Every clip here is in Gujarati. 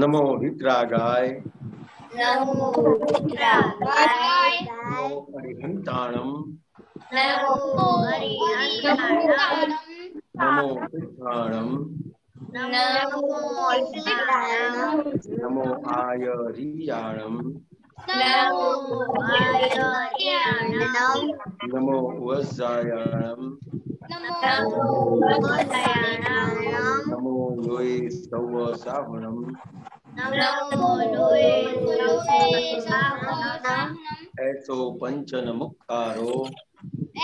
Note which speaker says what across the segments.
Speaker 1: नमो वित्रागाय
Speaker 2: नमो वित्रागाय
Speaker 1: नमो अरिहंताणम
Speaker 2: नमो अरिहंताणम
Speaker 1: नमो वित्राणम
Speaker 2: नमो वित्राणम
Speaker 1: नमो आयरियाणम
Speaker 2: नमो आयर्याणम
Speaker 1: नमो वज्रायाणम
Speaker 2: नमो वज्रायाणम
Speaker 1: नमो लोये सौव सावणम
Speaker 2: नमो लोये सावणम
Speaker 1: ऐसो पंचन मुक्तारो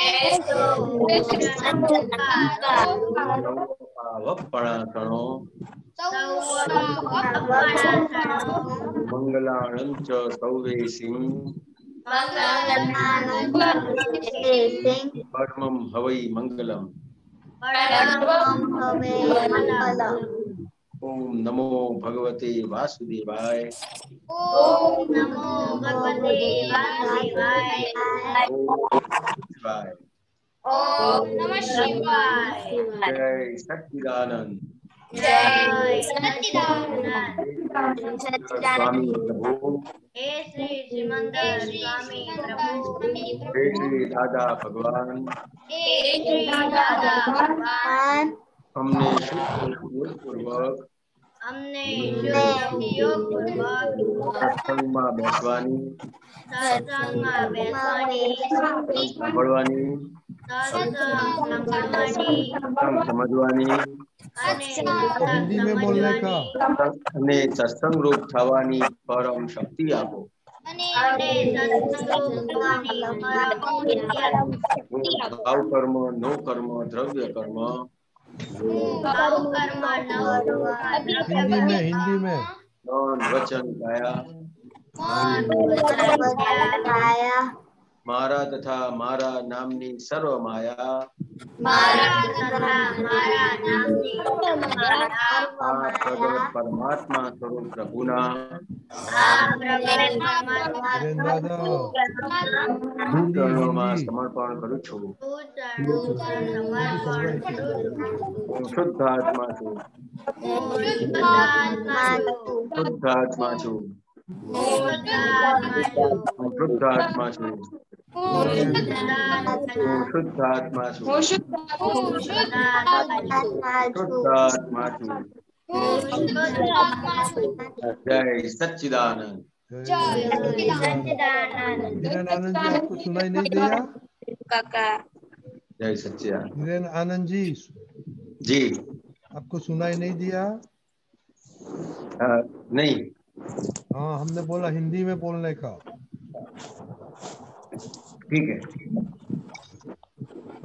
Speaker 2: ऐसो पंचनमुक्तारो
Speaker 1: पावपणासणो
Speaker 2: सौवपणासनो
Speaker 1: मंगलाणं च सौवेशिं
Speaker 2: मंगलम
Speaker 1: परमं हवै मंगलम्
Speaker 2: परमं हवे मंगलम।
Speaker 1: ओम नमो भगवते वासुदेवाय
Speaker 2: ओम नमो भगवते वासुदेवाय
Speaker 1: शिवाय।
Speaker 2: ओम नमः शिवाय।
Speaker 1: जय सच्चिदानंद
Speaker 2: जय सच्चिदानंद।
Speaker 1: स्वामी प्रभु
Speaker 2: हे श्री श्रीमंदर स्वामी प्रभु
Speaker 1: हे श्री दादा भगवान
Speaker 2: हे श्री दादा भगवान
Speaker 1: हमने शुद्ध पूर्वक
Speaker 2: हमने शुद्ध योग पूर्वक
Speaker 1: सत्संग में बैठवानी
Speaker 2: सत्संग में बैठवानी
Speaker 1: सांभळवानी
Speaker 2: सत्संग संभळवानी
Speaker 1: सत्संग समझवानी
Speaker 3: हिंदी में बोलने का
Speaker 1: અને સત્સંગ રૂપ થવાની પરમ શક્તિ આપો
Speaker 2: અને સત્સંગ થવાની પરમ શક્તિ આપો।
Speaker 1: ભાવ કર્મ નો કર્મ દ્રવ્ય કર્મ
Speaker 2: भाव कर्म नव
Speaker 3: हिंदी में
Speaker 1: મૌન વચન કાયા મારા તથા મારા નામની સર્વ માયા
Speaker 2: मारा तथा मारा नामनी
Speaker 1: આ પ્રગટ પરમાત્મા સ્વરૂપ પ્રભુના ચરણોમાં સમર્પણ કરું છું હું શુદ્ધાત્મા છું શુદ્ધાત્મા છું હું શુદ્ધાત્મા છું હું શુદ્ધાત્મા છું શુદ્ધાત્મા છું जय सच्चिदानंद
Speaker 3: धीरेन आनंद जी आपको सुनाई नहीं दिया
Speaker 1: जय सच्चिदानंद
Speaker 3: धीरेन आनंद जी
Speaker 1: जी
Speaker 3: आपको सुनाई नहीं दिया
Speaker 1: नहीं
Speaker 3: हाँ हमने बोला हिंदी में बोलने का
Speaker 1: ठीक है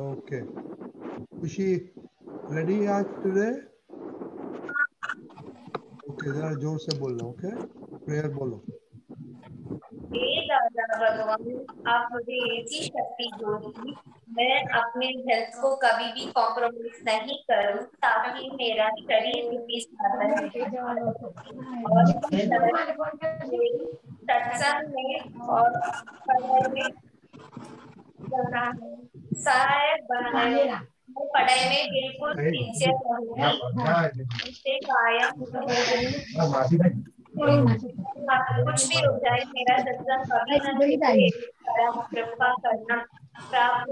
Speaker 3: ओके खुशी रेडी आज टुडे ओके जरा जोर से बोलना ओके प्रेयर बोलो
Speaker 4: हे दादा भगवान आप मुझे ऐसी शक्ति दो कि मैं अपने हेल्थ को कभी भी कॉम्प्रोमाइज नहीं करूं ताकि मेरा शरीर भी साधन और सत्संग में और पढ़ाई में सहायक बनाए मैं पढ़ाई में बिल्कुल सिंसियर रहूंगी इससे कायम कुछ भी हो जाए मेरा सत्संग कभी न छूटे कृपा करना प्राप्त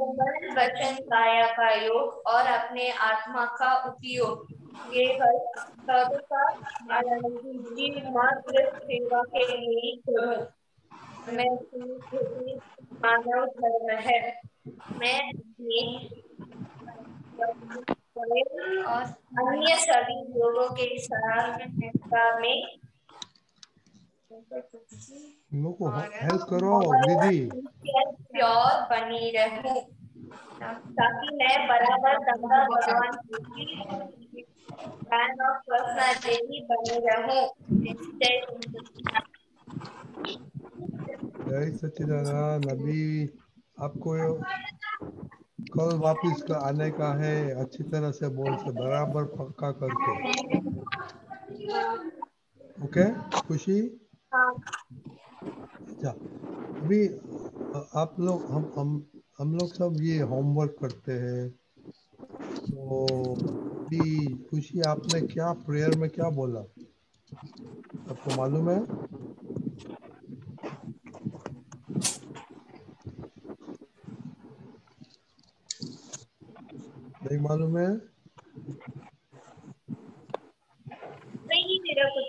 Speaker 4: वचन काया का योग और अपने आत्मा का उपयोग ये हर सर्वथा मात्र सेवा के लिए करूं मैं मानव धर्म है मैं और अन्य सभी लोगों के साथ में
Speaker 3: लोगों को हेल्प करो दीदी
Speaker 4: प्योर बनी रहूं ताकि मैं बराबर दादा भगवान की फैन ऑफ पर्सनालिटी बनी रहूं
Speaker 3: जय सच्चिदानंद अभी आपको कल वापस का आने का है अच्छी तरह से बोल से बराबर पक्का करके ओके खुशी अच्छा अभी आप लोग हम लोग सब ये होमवर्क करते हैं तो अभी खुशी आपने क्या प्रेयर में क्या बोला, आपको मालूम है? नहीं मालूम है?
Speaker 4: नहीं मेरा कुछ।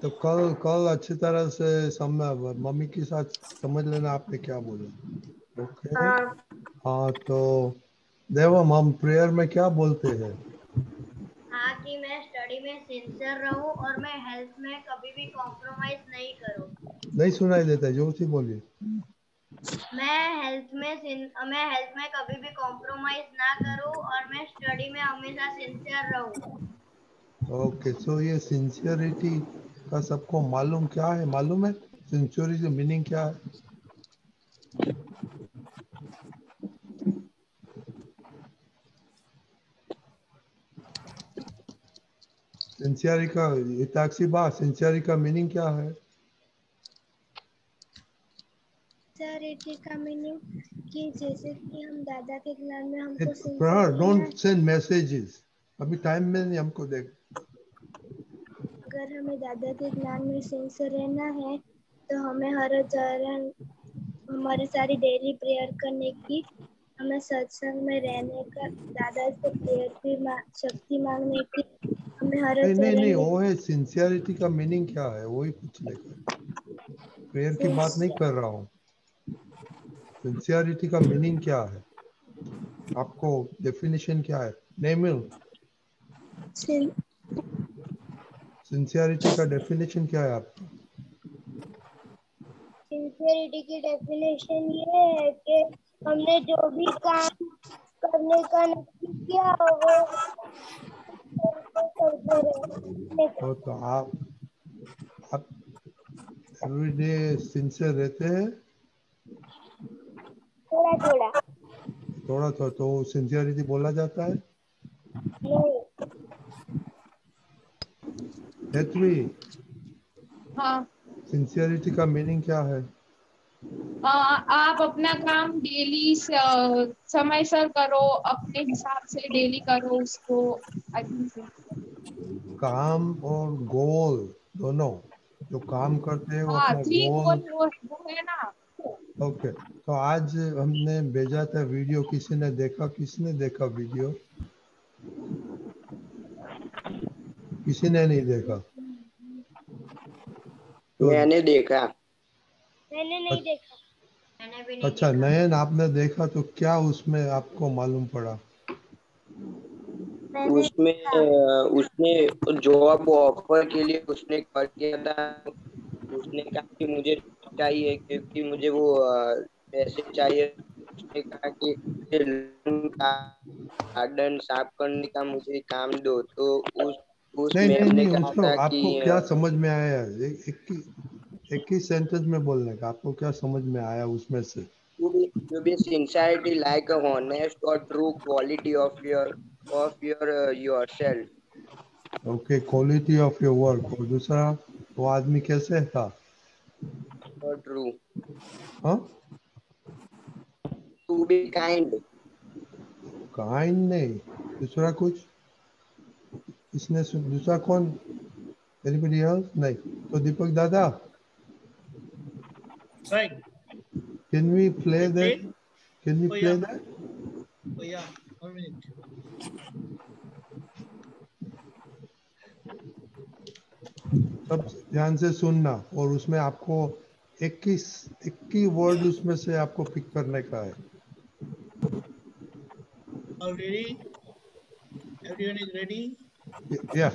Speaker 3: तो कल कल अच्छी तरह से मम्मी के साथ समझ लेना आपने क्या बोला। ओके।
Speaker 4: हाँ
Speaker 3: हाँ तो देवम हम प्रेयर में क्या बोलते हैं?
Speaker 2: हाँ कि मैं स्टडी में सिंसियर रहूं और मैं हेल्थ में कभी भी कॉम्प्रोमाइज नहीं करूं।
Speaker 3: नहीं सुनाई देता, जोर से बोलिए।
Speaker 2: मैं हेल्थ में कभी भी कॉम्प्रोमाइज ना करूं और मैं स्टडी में हमेशा सिंसियर रहूं।
Speaker 3: ओके, सो ये सिंसियरिटी का सबको मालूम क्या है? मालूम है सिंसियरिटी मीनिंग क्या है? सिंसियरिटी का इताक्षी बा सिंसियरिटी का मीनिंग क्या है?
Speaker 5: सिंसियरिटी का मीनिंग कि जैसे कि हम दादा के ज्ञान में हमको
Speaker 3: प्रहर
Speaker 5: सिंसियर रहना
Speaker 3: डोंट
Speaker 5: है।
Speaker 3: सेंड मैसेजेस, अभी टाइम में नहीं हमको देख।
Speaker 5: अगर हमें दादा के ज्ञान में सिंसियर रहना है तो हमें हर चरण हमारी सारी डेली प्रेयर करने की, हमें सत्संग में रहने का, दादा से प्रेयर की शक्ति मांगने की, हमें हर
Speaker 3: नहीं नहीं नहीं,
Speaker 5: चरण में
Speaker 3: वो है सिंसियरिटी का मीनिंग क्या है वही पूछने का, प्रेयर की बात नहीं कर रहा हूँ। सिंसियरिटी का मीनिंग क्या है, आपको डेफिनेशन क्या है? नेमिल, सिंसियरिटी का डेफिनेशन क्या है आपका?
Speaker 5: सिंसियरिटी की डेफिनेशन ये है कि हमने जो भी काम करने का नक्की किया वो करते रहे।
Speaker 3: तो आप एवरीडे सिंसियर रहते हैं?
Speaker 5: थोड़ा थोड़ा
Speaker 3: थोड़ा थोड़ा तो सिंसियरिटी बोला जाता है?
Speaker 5: नहीं।
Speaker 3: हेतवी,
Speaker 6: हाँ।
Speaker 3: सिंसियरिटी का मीनिंग क्या है?
Speaker 6: आप अपना काम डेली समय सर करो, अपने हिसाब से डेली करो उसको। आई थिंक
Speaker 3: काम और गोल दोनों, जो काम करते हैं वो
Speaker 6: हाँ,
Speaker 3: अपना
Speaker 6: 3
Speaker 3: गोल।
Speaker 6: गोल वो है ना।
Speaker 3: ओके, तो आज हमने भेजा था वीडियो, किसी ने देखा? किसने देखा वीडियो? किसी ने नहीं देखा? तो
Speaker 1: मैंने देखा।
Speaker 5: मैंने नहीं देखा।
Speaker 2: मैंने भी नहीं
Speaker 3: अच्छा
Speaker 2: देखा।
Speaker 3: नयन, आपने देखा तो क्या उसमें आपको मालूम पड़ा?
Speaker 5: मैंने
Speaker 1: उसमें
Speaker 5: देखा।
Speaker 1: उसने जॉब ऑफर के लिए उसने कर किया था। उसने कहा कि मुझे job चाहिए क्योंकि मुझे वो पैसे चाहिए। उसने कहा कि गार्डन साफ करने का मुझे काम दो, तो उस
Speaker 3: नहीं नहीं
Speaker 1: मैम ने
Speaker 3: नहीं,
Speaker 1: कहा
Speaker 3: उसको
Speaker 1: था
Speaker 3: आपको
Speaker 1: कि
Speaker 3: क्या समझ में आया? एक ही सेंटेंस में बोलने का, आपको क्या समझ में आया उसमें से?
Speaker 1: to be sincerity like a honest or true quality of your yourself
Speaker 3: okay, quality of your work. और दूसरा, वो आदमी कैसे था?
Speaker 1: or true
Speaker 3: हाँ,
Speaker 1: to be kind।
Speaker 3: काइंड नहीं, दूसरा कुछ? इसने दूसरा कौन? Anybody else? नहीं तो दीपक दादा,
Speaker 7: Right.
Speaker 3: Can we play
Speaker 7: We
Speaker 3: that?
Speaker 7: play?
Speaker 3: Can we
Speaker 7: Oh
Speaker 3: play
Speaker 7: yeah.
Speaker 3: That?
Speaker 7: Oh yeah. 1 minute.
Speaker 3: सब ध्यान से सुनना, और उसमें आपको 21 वर्ड उसमें से आपको पिक करने का है।
Speaker 7: All ready? Everyone is ready?
Speaker 3: या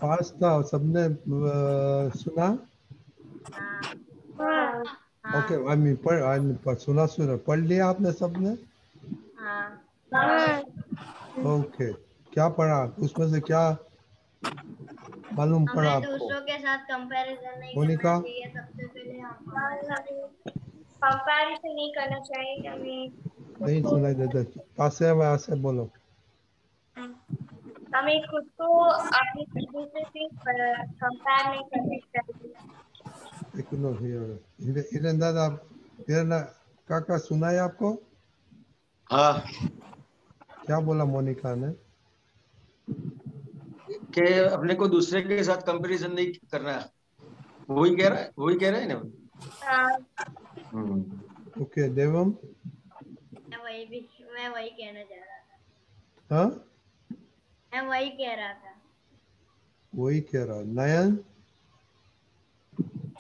Speaker 3: पास था, सबने सुना? ओके, सुना पढ़ लिया आपने सबने? ओके, क्या पढ़ा उसमें से, क्या मालूम पड़ा
Speaker 2: हमें
Speaker 3: आपको?
Speaker 2: दूसरों के साथ कंपैरिजन नहीं
Speaker 3: मोनिका?
Speaker 2: करना चाहिए, सबसे पहले हम
Speaker 4: कंपैरिजन नहीं करना चाहिए हमें।
Speaker 3: नहीं सुनाई देता, पास से बोलो।
Speaker 4: हमें खुद को अपनी चीजों से कंपेयर नहीं करना चाहिए।
Speaker 3: हिरेन दादा, हिरेन काका सुना है आपको?
Speaker 8: हाँ,
Speaker 3: क्या बोला मोनिका ने?
Speaker 8: कि अपने को दूसरे के साथ कंपैरिजन नहीं करना है, वही कह रहा है ना।
Speaker 3: ओके, देवम?
Speaker 2: मैं वही कहना चाह रहा था।
Speaker 3: हाँ,
Speaker 2: मैं वही कह रहा था।
Speaker 3: वही कह रहा। नयन?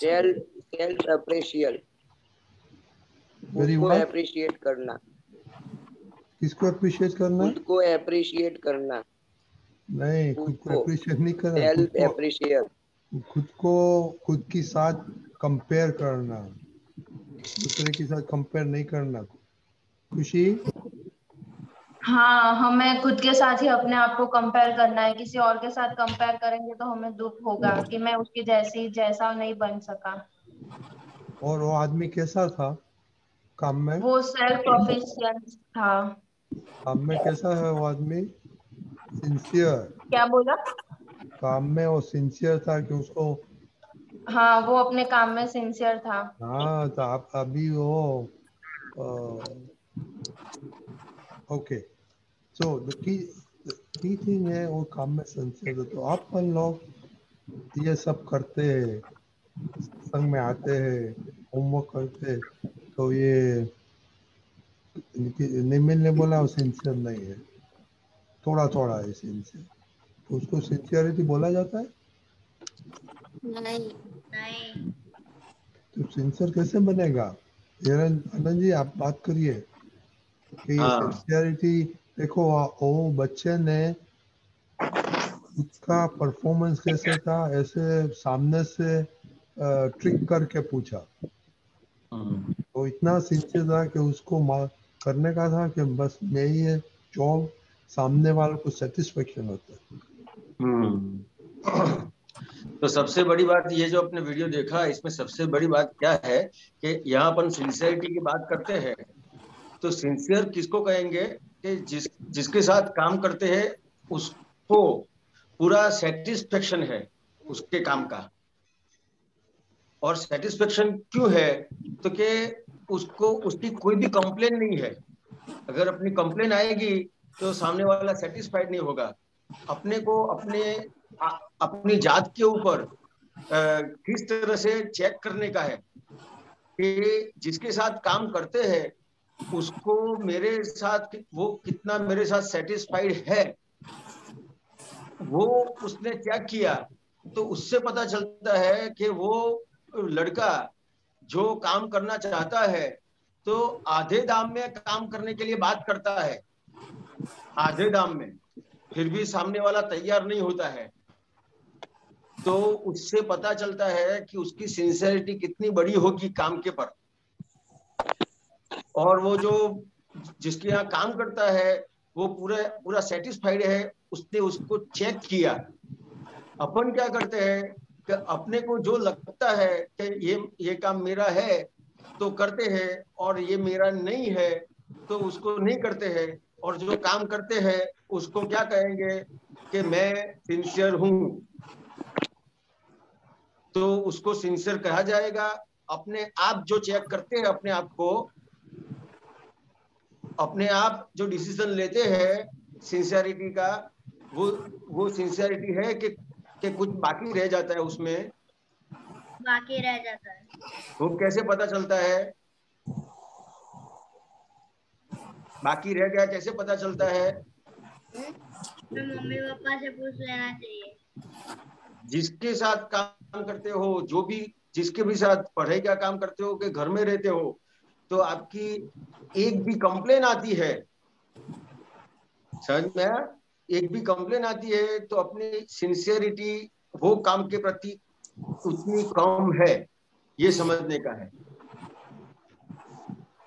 Speaker 1: सेल्फ अप्रिशिएट,
Speaker 3: वेरी
Speaker 1: खुद को
Speaker 3: व्हाट?
Speaker 1: अप्रिशिएट करना।
Speaker 3: किसको अप्रिशिएट करना?
Speaker 1: खुद को अप्रिशिएट करना।
Speaker 3: नहीं, खुद को अप्रिशिएट नहीं करना,
Speaker 1: सेल्फ अप्रिशिएट।
Speaker 3: खुद की साथ कंपेयर करना, दूसरे के साथ कंपेयर नहीं करना। खुशी?
Speaker 9: हाँ, हमें खुद के साथ ही अपने आप को कंपेयर करना है। किसी और के साथ कंपेयर करेंगे तो हमें दुख होगा कि मैं उसकी जैसा नहीं बन सका।
Speaker 3: और वो आदमी कैसा था काम में?
Speaker 9: वो सेल्फ ऑफिशिएंट था।
Speaker 3: काम में कैसा है वो आदमी? सिंसियर?
Speaker 9: क्या बोला?
Speaker 3: काम में वो सिंसियर था कि उसको?
Speaker 9: हाँ, वो अपने काम में सिंसियर था।
Speaker 3: हाँ, तो आप अभी वो okay, so the key thing है वो काम में सिंसियर है। तो अपन लोग ये सब करते हैं, संग में आते हैं, होमवर्क करते हैं, तो ये निमिल ने बोला वो सिंसियर नहीं है, थोड़ा थोड़ा है सिंसियर, तो उसको सिंसियरिटी बोला जाता है?
Speaker 2: नहीं।
Speaker 3: तो सिंसियर कैसे बनेगा? आनंद जी, आप बात करिए कि ये
Speaker 8: हाँ।
Speaker 3: सिंसियरिटी, देखो वो बच्चे ने उसका परफॉर्मेंस कैसे था, ऐसे सामने से ट्रिक करके पूछा, तो इतना सिंसियर था कि उसको करने का था कि बस मैं ये जॉब सामने वालों को सेटिस्फेक्शन होता है।
Speaker 8: तो सबसे बड़ी बात ये जो अपने वीडियो देखा, इसमें सबसे बड़ी बात क्या है कि यहाँ अपन सिंसियरिटी की बात करते हैं, तो सिंसियर किसको कहेंगे कि जिसके साथ काम करते हैं उसको पूरा सेटिस्फेक्शन है उसके काम का। और सेटिस्फेक्शन क्यों है? तो कि उसको उसकी कोई भी कंप्लेन नहीं है। अगर अपनी कंप्लेन आएगी तो सामने वाला सेटिस्फाइड नहीं होगा। अपने को अपनी जात के ऊपर किस तरह से चेक करने का है कि जिसके साथ काम करते हैं उसको मेरे साथ वो कितना मेरे साथ सेटिस्फाइड है, वो उसने चेक किया तो उससे पता चलता है कि वो लड़का जो काम करना चाहता है तो आधे दाम में काम करने के लिए बात करता है, आधे दाम में, फिर भी सामने वाला तैयार नहीं होता है। तो उससे पता चलता है कि उसकी सिंसियरिटी कितनी बड़ी होगी काम के पर। और वो जो जिसके यहाँ काम करता है वो पूरा सेटिस्फाइड है, उसने उसको चेक किया। अपन क्या करते हैं कि अपने को जो लगता है कि ये काम मेरा है तो करते हैं, और ये मेरा नहीं है तो उसको नहीं करते हैं। और जो काम करते हैं उसको क्या कहेंगे कि मैं सिंसियर हूं, तो उसको सिंसियर कहा जाएगा। अपने आप जो चेक करते हैं अपने आप को, अपने आप जो डिसीजन लेते हैं सिंसियरिटी का, वो सिंसियरिटी है कि कुछ बाकी रह जाता है उसमें।
Speaker 2: बाकी रह जाता है।
Speaker 8: वो कैसे पता चलता है बाकी रह गया, कैसे पता चलता है?
Speaker 2: तो मम्मी पापा से पूछ लेना चाहिए।
Speaker 8: जिसके साथ काम करते हो, जो भी जिसके भी साथ पढ़ाई का काम करते हो कि घर में रहते हो, तो आपकी एक भी कंप्लेन आती है, समझ में आया? एक भी कंप्लेन आती है तो अपनी सिंसियरिटी वो काम के प्रति उतनी कम है, ये समझने का है।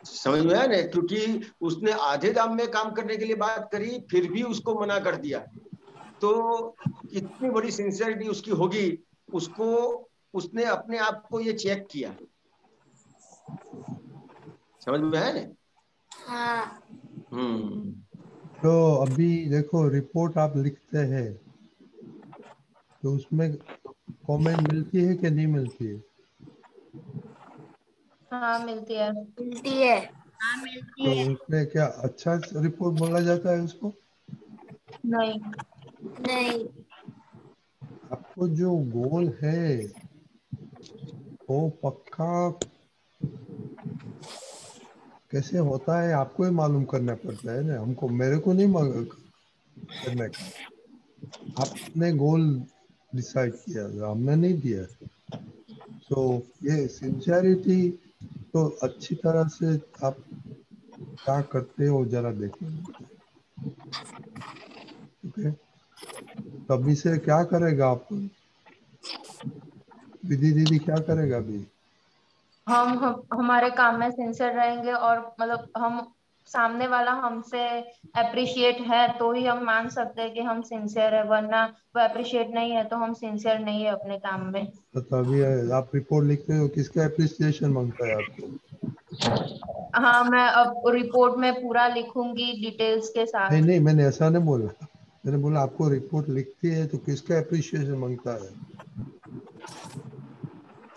Speaker 8: समझ में आया ना? क्योंकि उसने आधे दाम में काम करने के लिए बात करी, फिर भी उसको मना कर दिया, तो कितनी बड़ी सिंसियरिटी उसकी होगी। उसको उसने अपने आप को ये चेक किया। समझ में आया ना?
Speaker 2: हाँ।
Speaker 3: तो अभी देखो रिपोर्ट आप लिखते हैं तो उसमें कमेंट मिलती है कि नहीं मिलती है?
Speaker 9: हाँ मिलती है।
Speaker 2: मिलती है। हाँ मिलती
Speaker 3: तो
Speaker 2: है।
Speaker 3: उसमें क्या अच्छा रिपोर्ट बोला जाता है उसको?
Speaker 9: नहीं।
Speaker 2: नहीं।
Speaker 3: आपको जो गोल है वो पक्का कैसे होता है आपको ही मालूम करना पड़ता है ना, हमको, मेरे को नहीं करने का। आपने गोल डिसाइड किया, हमने नहीं दिया। तो ये सिंसियरिटी तो अच्छी तरह से आप क्या करते हो जरा देखो। ओके, तभी से क्या करेगा आप, विधि दीदी क्या करेगा अभी?
Speaker 9: हम हमारे काम में सिंसियर रहेंगे और मतलब हम सामने वाला हमसे अप्रिशिएट है तो ही हम मान सकते हैं कि हम सिंसियर है, वरना वो अप्रिशिएट नहीं है तो हम सिंसियर नहीं है अपने काम में।
Speaker 3: तो तभी आप रिपोर्ट लिखते हो, किसका अप्रिसिएशन मांगता है आपको?
Speaker 9: हाँ मैं अब रिपोर्ट में पूरा लिखूंगी डिटेल्स के साथ।
Speaker 3: नहीं नहीं, मैंने ऐसा नहीं बोला, मैंने बोला आपको रिपोर्ट लिखती है तो किसका अप्रिसिएशन मांगता है?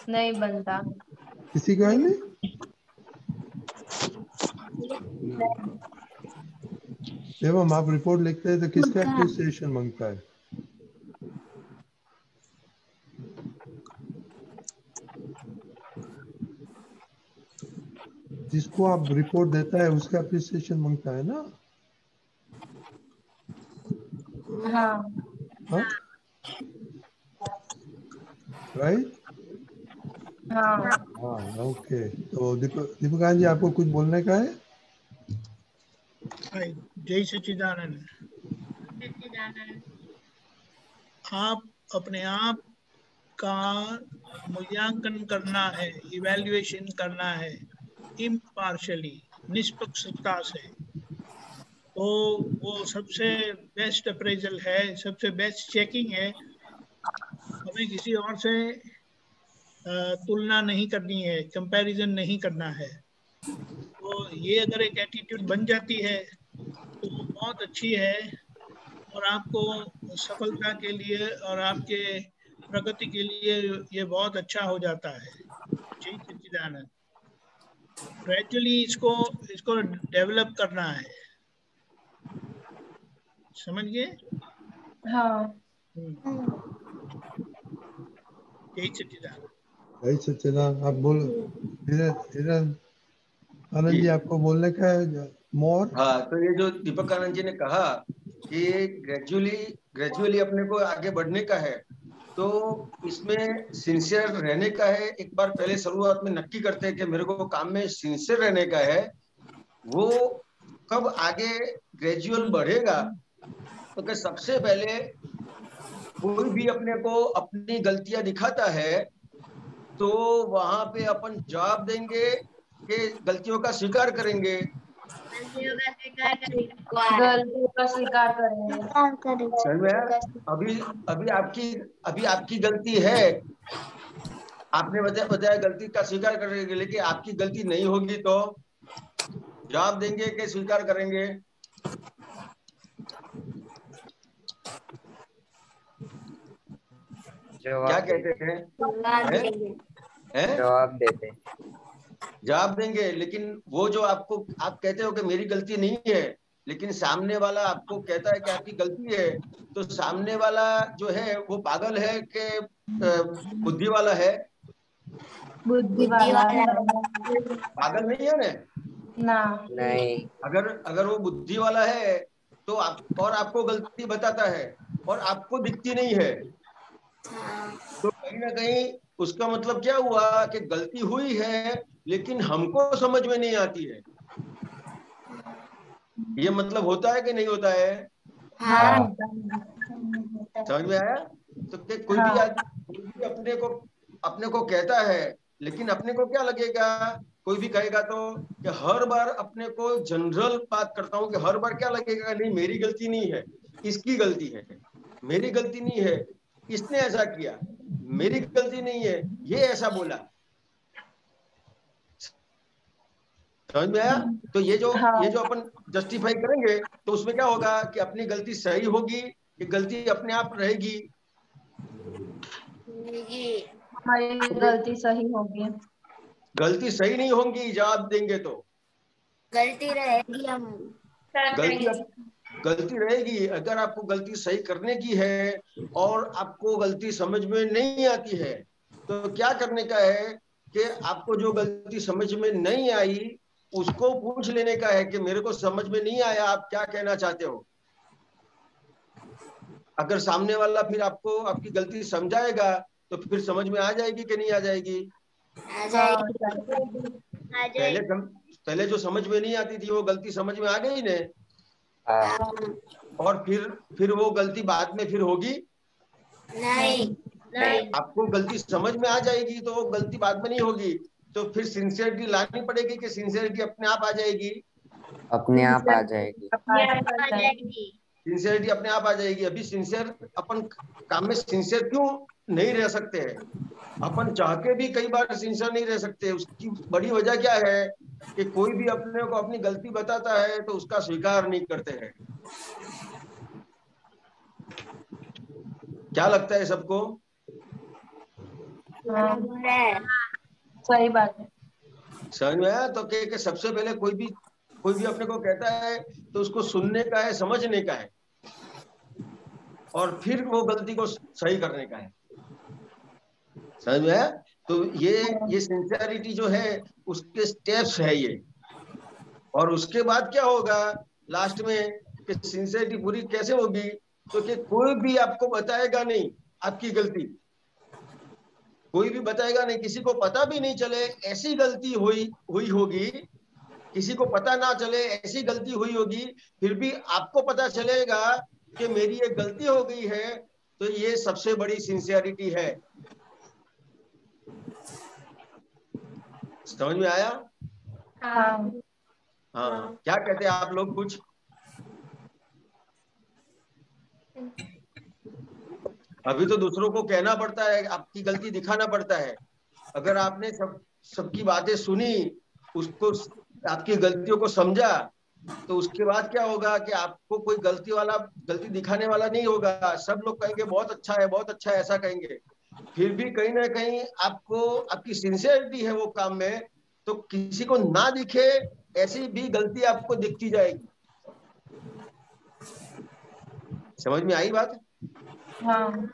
Speaker 9: नहीं बनता
Speaker 3: किसी का ही नहीं। एवं आप रिपोर्ट लिखते हैं तो किसका अप्रिसिएशन मांगता है? जिसको आप रिपोर्ट देता है उसका अप्रिसिएशन मांगता है ना?
Speaker 9: हाँ।
Speaker 3: हाँ राइट।
Speaker 9: हाँ।
Speaker 3: हाँ ओके। तो दीपिका जी आपको कुछ बोलने का है?
Speaker 7: जय सच्चिदानंद। आप अपने आप का मूल्यांकन करना है, इवैल्यूएशन करना है इम्पार्शली, निष्पक्षता से। तो वो सबसे बेस्ट अप्रेजल है, सबसे बेस्ट चेकिंग है। हमें किसी और से तुलना नहीं करनी है, कंपैरिजन नहीं करना है। तो ये अगर एक एटीट्यूड बन जाती है तो वो बहुत अच्छी है और आपको सफलता के लिए और आपके प्रगति के लिए ये बहुत अच्छा हो जाता है। जय सच्चिदानंद। ग्रेजुअली इसको डेवलप करना है, समझ गए?
Speaker 9: हाँ।
Speaker 7: जय सच्चिदानंद।
Speaker 3: जय सच्चिदानंद। आप बोलो आनंद जी, आपको बोलने का है मोर?
Speaker 8: हाँ, तो ये जो दीपक आनंद जी ने कहा कि ग्रेजुअली अपने को आगे बढ़ने का है, तो इसमें सिंसियर रहने का है। एक बार पहले शुरुआत में नक्की करते हैं कि मेरे को काम में सिंसियर रहने का है। वो कब आगे ग्रेजुअल बढ़ेगा? तो कि सबसे पहले कोई भी अपने को अपनी गलतियां दिखाता है तो वहां पे अपन जवाब देंगे कि गलतियों का स्वीकार करेंगे।
Speaker 9: गलतियों का स्वीकार करेंगे।
Speaker 8: समझ में आया? अभी आपकी गलती है, आपने बताया गलती का स्वीकार करेंगे, लेकिन आपकी गलती नहीं होगी तो जवाब देंगे कि स्वीकार करेंगे? क्या कहते हैं?
Speaker 1: जवाब देते।
Speaker 8: जवाब देंगे, लेकिन वो जो आप कहते हो कि मेरी गलती नहीं है, लेकिन सामने वाला आपको कहता है कि आपकी गलती है, तो सामने वाला जो है वो पागल है कि बुद्धि वाला है?
Speaker 9: बुद्धि वाला है।
Speaker 8: पागल नहीं है
Speaker 9: ना।
Speaker 1: नहीं।
Speaker 8: अगर वो बुद्धि वाला है तो आपको गलती बताता है और आपको दिखती नहीं है, तो कहीं ना कहीं उसका मतलब क्या हुआ कि गलती हुई है लेकिन हमको समझ में नहीं आती है। ये मतलब होता है कि नहीं होता है?
Speaker 9: हाँ।
Speaker 8: समझ में आया? तो कोई भी आदमी अपने को कहता है, लेकिन अपने को क्या लगेगा, कोई भी कहेगा तो कि हर बार अपने को जनरल बात करता हूँ कि हर बार क्या लगेगा, नहीं मेरी गलती नहीं है, इसकी गलती है, मेरी गलती नहीं है, इसने ऐसा किया, मेरी गलती नहीं है, ये ऐसा बोला। समझ में आया? तो ये जो अपन जस्टिफाई करेंगे तो उसमें क्या होगा कि अपनी गलती सही होगी कि गलती अपने आप रहेगी?
Speaker 9: हमारी गलती सही होगी।
Speaker 8: गलती सही नहीं होगी जवाब देंगे तो
Speaker 2: गलती रहेगी हमारी।
Speaker 8: गलती रहेगी। अगर आपको गलती सही करने की है और आपको गलती समझ में नहीं आती है तो क्या करने का है कि आपको जो गलती समझ में नहीं आई उसको पूछ लेने का है कि मेरे को समझ में नहीं आया, आप क्या कहना चाहते हो। अगर सामने वाला फिर आपको आपकी गलती समझाएगा तो फिर समझ में आ जाएगी कि नहीं आ जाएगी?
Speaker 2: आ जाएगी।
Speaker 8: पहले जो समझ में नहीं आती थी वो गलती समझ में आ गई ने, और फिर वो गलती बाद में फिर होगी
Speaker 2: नहीं।
Speaker 8: आपको गलती समझ में आ जाएगी तो वो गलती बाद में नहीं होगी। तो फिर सिंसियरिटी लानी पड़ेगी कि सिंसियरिटी अपने आप आ जाएगी?
Speaker 1: अपने आप आ जाएगी।
Speaker 8: सिंसियरिटी अपने आप आ जाएगी। अभी सिंसियर अपन काम में सिंसियर क्यों नहीं रह सकते हैं? अपन चाह के भी कई बार सिंसियर नहीं रह सकते। उसकी बड़ी वजह क्या है कि कोई भी अपने को अपनी गलती बताता है तो उसका स्वीकार नहीं करते हैं। क्या लगता है सबको?
Speaker 9: सही बात है।
Speaker 8: समझ में आया? तो कि सबसे पहले कोई भी अपने को कहता है तो उसको सुनने का है, समझने का है, और फिर वो गलती को सही करने का है। समझ में आया? तो ये सिंसियरिटी जो है उसके स्टेप्स है ये। और उसके बाद क्या होगा लास्ट में कि सिंसियरिटी पूरी कैसे होगी? तो कि कोई भी आपको बताएगा नहीं आपकी गलती, कोई भी बताएगा नहीं, किसी को पता भी नहीं चले ऐसी गलती हुई होगी, किसी को पता ना चले ऐसी गलती हुई होगी, फिर भी आपको पता चलेगा कि मेरी ये गलती हो गई है। तो ये सबसे बड़ी सिंसियरिटी है। समझ में आया?
Speaker 9: हाँ।
Speaker 8: क्या कहते हैं आप लोग? कुछ अभी तो दूसरों को कहना पड़ता है, आपकी गलती दिखाना पड़ता है। अगर आपने सबकी बातें सुनी, उसको आपकी गलतियों को समझा, तो उसके बाद क्या होगा कि आपको कोई गलती दिखाने वाला नहीं होगा। सब लोग कहेंगे बहुत अच्छा है, बहुत अच्छा है, ऐसा कहेंगे। फिर भी कहीं ना कहीं आपको आपकी सिंसियरिटी है वो काम में, तो किसी को ना दिखे ऐसी भी गलती आपको दिखती जाएगी। समझ में आई बात?
Speaker 9: हाँ।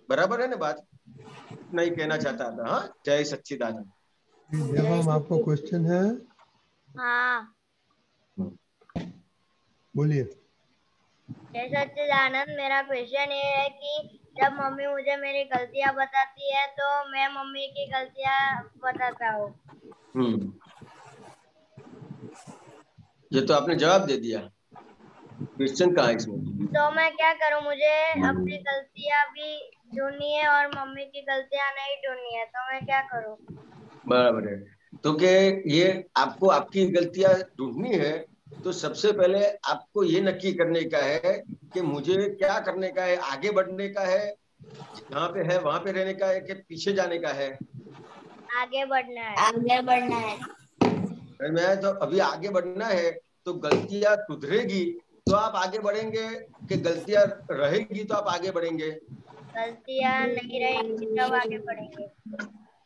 Speaker 8: बराबर है ना बात? इतना ही कहना चाहता था। हाँ, जय सच्चिदानंद।
Speaker 3: देवम आपको क्वेश्चन है?
Speaker 2: हाँ
Speaker 3: बोलिए।
Speaker 2: जय सच्चिदानंद, मेरा क्वेश्चन ये है कि जब मम्मी मुझे मेरी गलतियां बताती है तो मैं मम्मी की गलतियां बताता हूँ।
Speaker 8: ये तो आपने जवाब दे दिया। क्वेश्चन कहाँ है इसमें?
Speaker 2: तो मैं क्या करूँ? मुझे अपनी गलतियां भी ढूंढनी है और मम्मी की गलतियां नहीं ढूंढनी है, तो मैं क्या करूँ?
Speaker 8: बराबर है। तो क्या ये आपको आपकी गलतियां ढूंढनी है तो सबसे पहले आपको ये नक्की करने का है कि मुझे क्या करने का है। आगे बढ़ने का है, जहाँ पे है वहां पे रहने का है, कि पीछे जाने का है?
Speaker 2: आगे बढ़ना है। आगे बढ़ना है।
Speaker 8: मैं तो अभी आगे बढ़ना है, तो गलतियां सुधरेगी तो आप आगे बढ़ेंगे, कि गलतियां रहेगी तो आप आगे बढ़ेंगे?
Speaker 2: गलतियां नहीं रहेगी तब आगे बढ़ेंगे।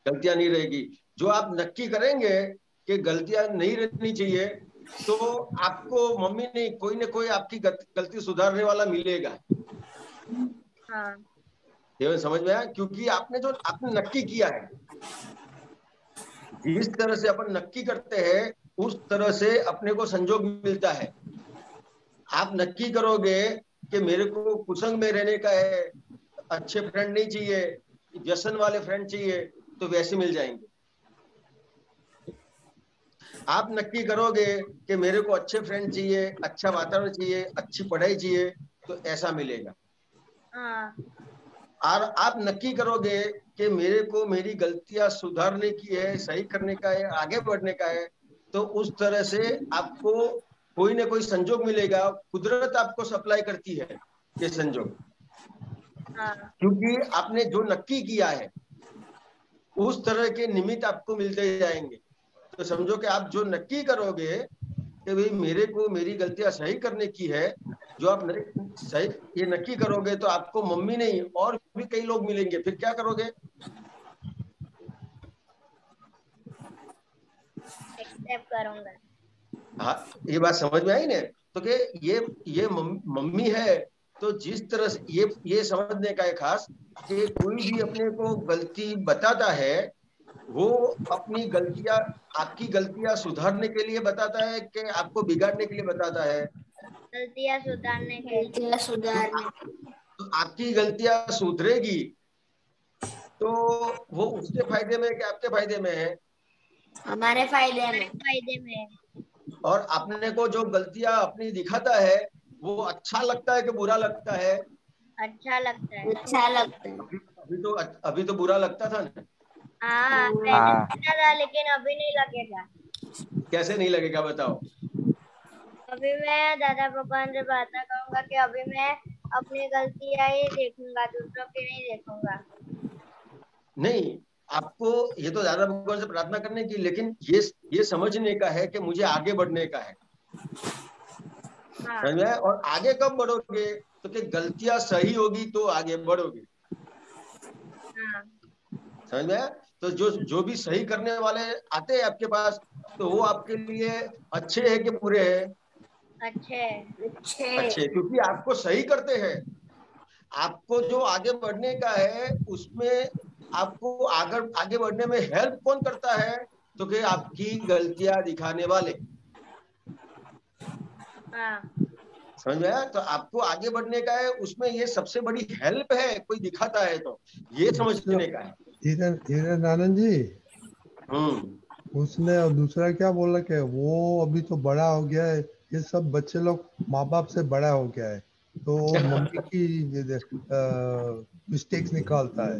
Speaker 8: गलतियां नहीं रहेगी। जो आप नक्की करेंगे कि गलतियां नहीं रहनी चाहिए, तो आपको मम्मी नहीं, कोई ना कोई आपकी गलती सुधारने वाला मिलेगा।
Speaker 2: हाँ।
Speaker 8: समझ में आया? क्योंकि आपने नक्की किया है। जिस तरह से अपन नक्की करते हैं उस तरह से अपने को संजोग मिलता है। आप नक्की करोगे कि मेरे को कुसंग में रहने का है, अच्छे फ्रेंड नहीं चाहिए, व्यसन वाले फ्रेंड चाहिए, तो वैसे मिल जाएंगे। आप नक्की करोगे कि मेरे को अच्छे फ्रेंड चाहिए, अच्छा वातावरण चाहिए, अच्छी पढ़ाई चाहिए, तो ऐसा मिलेगा। और आप नक्की करोगे कि मेरे को मेरी गलतियां सुधारने की है, सही करने का है, आगे बढ़ने का है, तो उस तरह से आपको कोई ना कोई संजोग मिलेगा। कुदरत आपको सप्लाई करती है ये संजोग, क्योंकि आपने जो नक्की किया है उस तरह के निमित्त आपको मिलते जाएंगे। तो समझो कि आप जो नक्की करोगे कि भाई मेरे को मेरी गलतियां सही करने की है, जो आप सही ये नक्की करोगे तो आपको मम्मी नहीं और भी कई लोग मिलेंगे। फिर क्या करोगे?
Speaker 2: एक्सेप्ट करूंगा।
Speaker 8: हाँ, ये बात समझ में आई ना? तो कि ये मम्मी है, तो जिस तरह से ये समझने का है खास कि कोई भी अपने को गलती बताता है, वो अपनी गलतियां, आपकी गलतियां सुधारने के लिए बताता है कि आपको बिगाड़ने के लिए बताता है?
Speaker 2: गलतियां सुधारने के लिए।
Speaker 8: तो आपकी गलतियां सुधरेगी तो वो उसके फायदे में कि आपके फायदे में है?
Speaker 2: हमारे फायदे में। और
Speaker 8: अपने को जो गलतियां अपनी दिखाता है वो अच्छा लगता है कि बुरा लगता है?
Speaker 2: अच्छा लगता है।
Speaker 8: अभी तो बुरा लगता था ना?
Speaker 2: हाँ, पहले लगता था, लेकिन अभी नहीं लगेगा।
Speaker 8: कैसे नहीं लगेगा बताओ?
Speaker 2: अभी मैं दादा भगवान से प्रार्थना करूंगा कि अभी मैं अपनी गलतियां ही देखूंगा, दूसरों की नहीं देखूंगा। नहीं,
Speaker 8: आपको ये तो दादा भगवान से प्रार्थना करने की, लेकिन ये समझने का है कि मुझे आगे बढ़ने का है।
Speaker 2: हाँ।
Speaker 8: समझ में? और आगे कब बढ़ोगे? तो कि गलतियां सही होगी तो आगे बढ़ोगे।
Speaker 2: हाँ।
Speaker 8: समझ में? तो जो भी सही करने वाले आते हैं आपके पास, तो वो आपके लिए अच्छे हैं कि बुरे हैं? अच्छे, क्योंकि आपको सही करते हैं। आपको जो आगे बढ़ने का है उसमें आपको आगे बढ़ने में हेल्प कौन करता है? तो कि आपकी गलतियां दिखाने वाले। समझ में आया? तो आपको आगे बढ़ने का है, उसमें ये सबसे बड़ी हेल्प है, कोई दिखाता है तो ये समझने का है।
Speaker 3: हिरन आनंद जी, उसने और दूसरा क्या बोला कि वो अभी तो बड़ा हो गया है, ये सब बच्चे लोग माँ बाप से बड़ा हो गया है तो मम्मी की मिस्टेक्स निकालता है।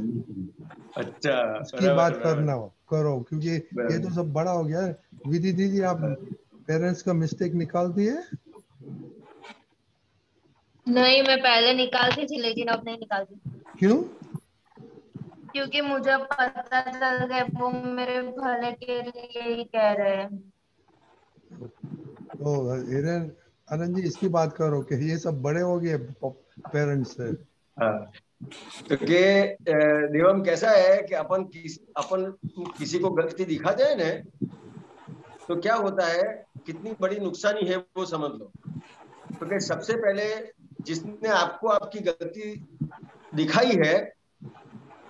Speaker 8: अच्छा,
Speaker 3: उसकी बात करो क्योंकि ये तो सब बड़ा हो गया है। विधि दीदी, आप पेरेंट्स का मिस्टेक निकालती है?
Speaker 9: नहीं, मैं पहले निकालती थी लेकिन अब नहीं निकालती।
Speaker 3: क्यों?
Speaker 9: क्योंकि मुझे पता चल गया वो मेरे भले के लिए ही कह रहे हैं।
Speaker 3: तो हिरन आनंद जी, इसकी बात करो कि ये सब बड़े हो गए पेरेंट्स से।
Speaker 8: तो के देवम कैसा है कि अपन किसी को गलती दिखाते हैं ना, तो क्या होता है, कितनी बड़ी नुकसानी है वो समझ लो। तो सबसे पहले जिसने आपको आपकी गलती दिखाई है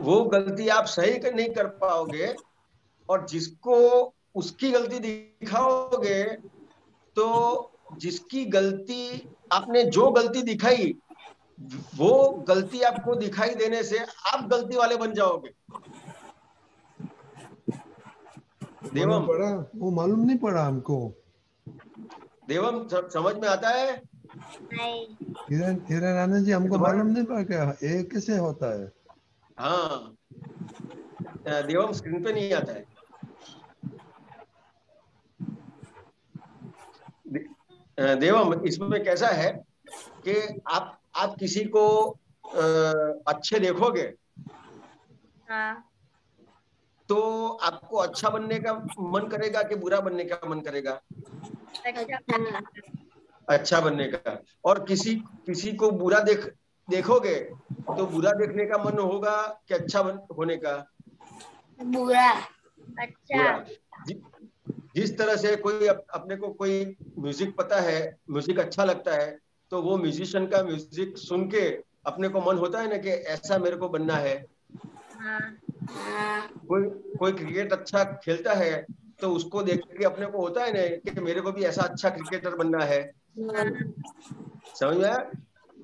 Speaker 8: वो गलती आप सही नहीं कर पाओगे, और जिसको उसकी गलती दिखाओगे तो जिसकी गलती आपने जो गलती दिखाई वो गलती आपको दिखाई देने से आप गलती वाले बन जाओगे। देवम,
Speaker 3: वो मालूम नहीं पड़ा हमको।
Speaker 8: देवम समझ में आता है?
Speaker 2: नहीं।
Speaker 3: हिरन आनंद जी, हमको मालूम नहीं पड़ा क्या ये कैसे होता है।
Speaker 8: हाँ, देवम स्क्रीन पे नहीं आता है। देवम, इसमें कैसा है कि आप किसी को अच्छे देखोगे,
Speaker 2: हाँ,
Speaker 8: तो आपको अच्छा बनने का मन करेगा कि बुरा बनने का मन करेगा? अच्छा बनने का। और किसी को बुरा देखोगे तो बुरा देखने का मन होगा कि अच्छा होने का?
Speaker 2: बुरा। अच्छा।
Speaker 8: बुरा। जिस तरह से कोई अपने को कोई म्यूजिक पता है, म्यूजिक अच्छा लगता है, तो वो म्यूजिशियन का म्यूजिक सुन के अपने को मन होता है ना कि ऐसा मेरे को बनना है। कोई क्रिकेट अच्छा खेलता है तो उसको देख के अपने को होता है ना कि मेरे को भी ऐसा अच्छा क्रिकेटर बनना है। समझ में आया?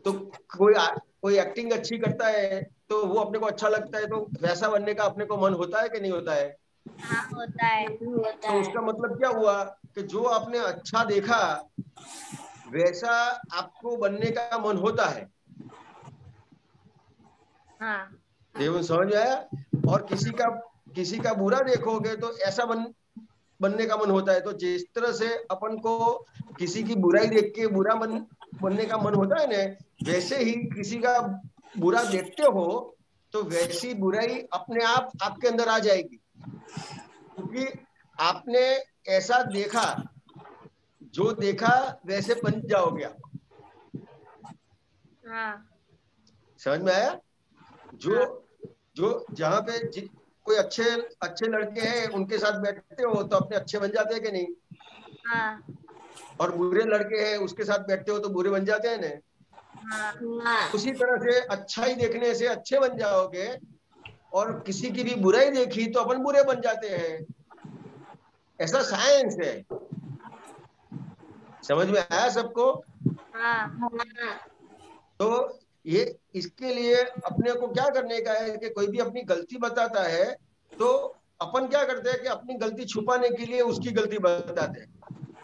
Speaker 8: तो कोई एक्टिंग अच्छी करता है तो वो अपने को अच्छा लगता है, तो वैसा बनने का अपने को मन होता है कि नहीं होता है?
Speaker 2: हाँ, होता है।
Speaker 8: तो उसका मतलब क्या हुआ कि जो आपने अच्छा देखा वैसा आपको बनने का मन होता है।
Speaker 2: हाँ
Speaker 8: देवन समझ में आया। और किसी का बुरा देखोगे तो ऐसा बनने का मन होता है। तो जिस तरह से अपन को किसी की बुराई देख के बुरा बनने का मन होता है ना, वैसे ही किसी का बुरा देखते हो तो वैसी बुराई अपने आप आपके अंदर आ जाएगी, क्योंकि आपने ऐसा देखा, जो देखा वैसे बन जाओगे आप।
Speaker 2: हाँ
Speaker 8: समझ में आया। जो जहाँ पे कोई अच्छे लड़के हैं उनके साथ बैठते हो तो अपने अच्छे बन जाते हैं कि नहीं।
Speaker 2: हाँ
Speaker 8: और बुरे लड़के हैं उसके साथ बैठते हो तो बुरे बन जाते हैं ना।
Speaker 2: हाँ
Speaker 8: उसी तरह से अच्छाई देखने से अच्छे बन जाओगे, और किसी की भी बुराई देखी तो अपन बुरे बन जाते हैं। ऐसा साइंस है। समझ में आया सबको।
Speaker 2: हाँ
Speaker 8: तो ये इसके लिए अपने को क्या करने का है कि कोई भी अपनी गलती बताता है तो अपन क्या करते हैं कि अपनी गलती छुपाने के लिए उसकी गलती बताते हैं।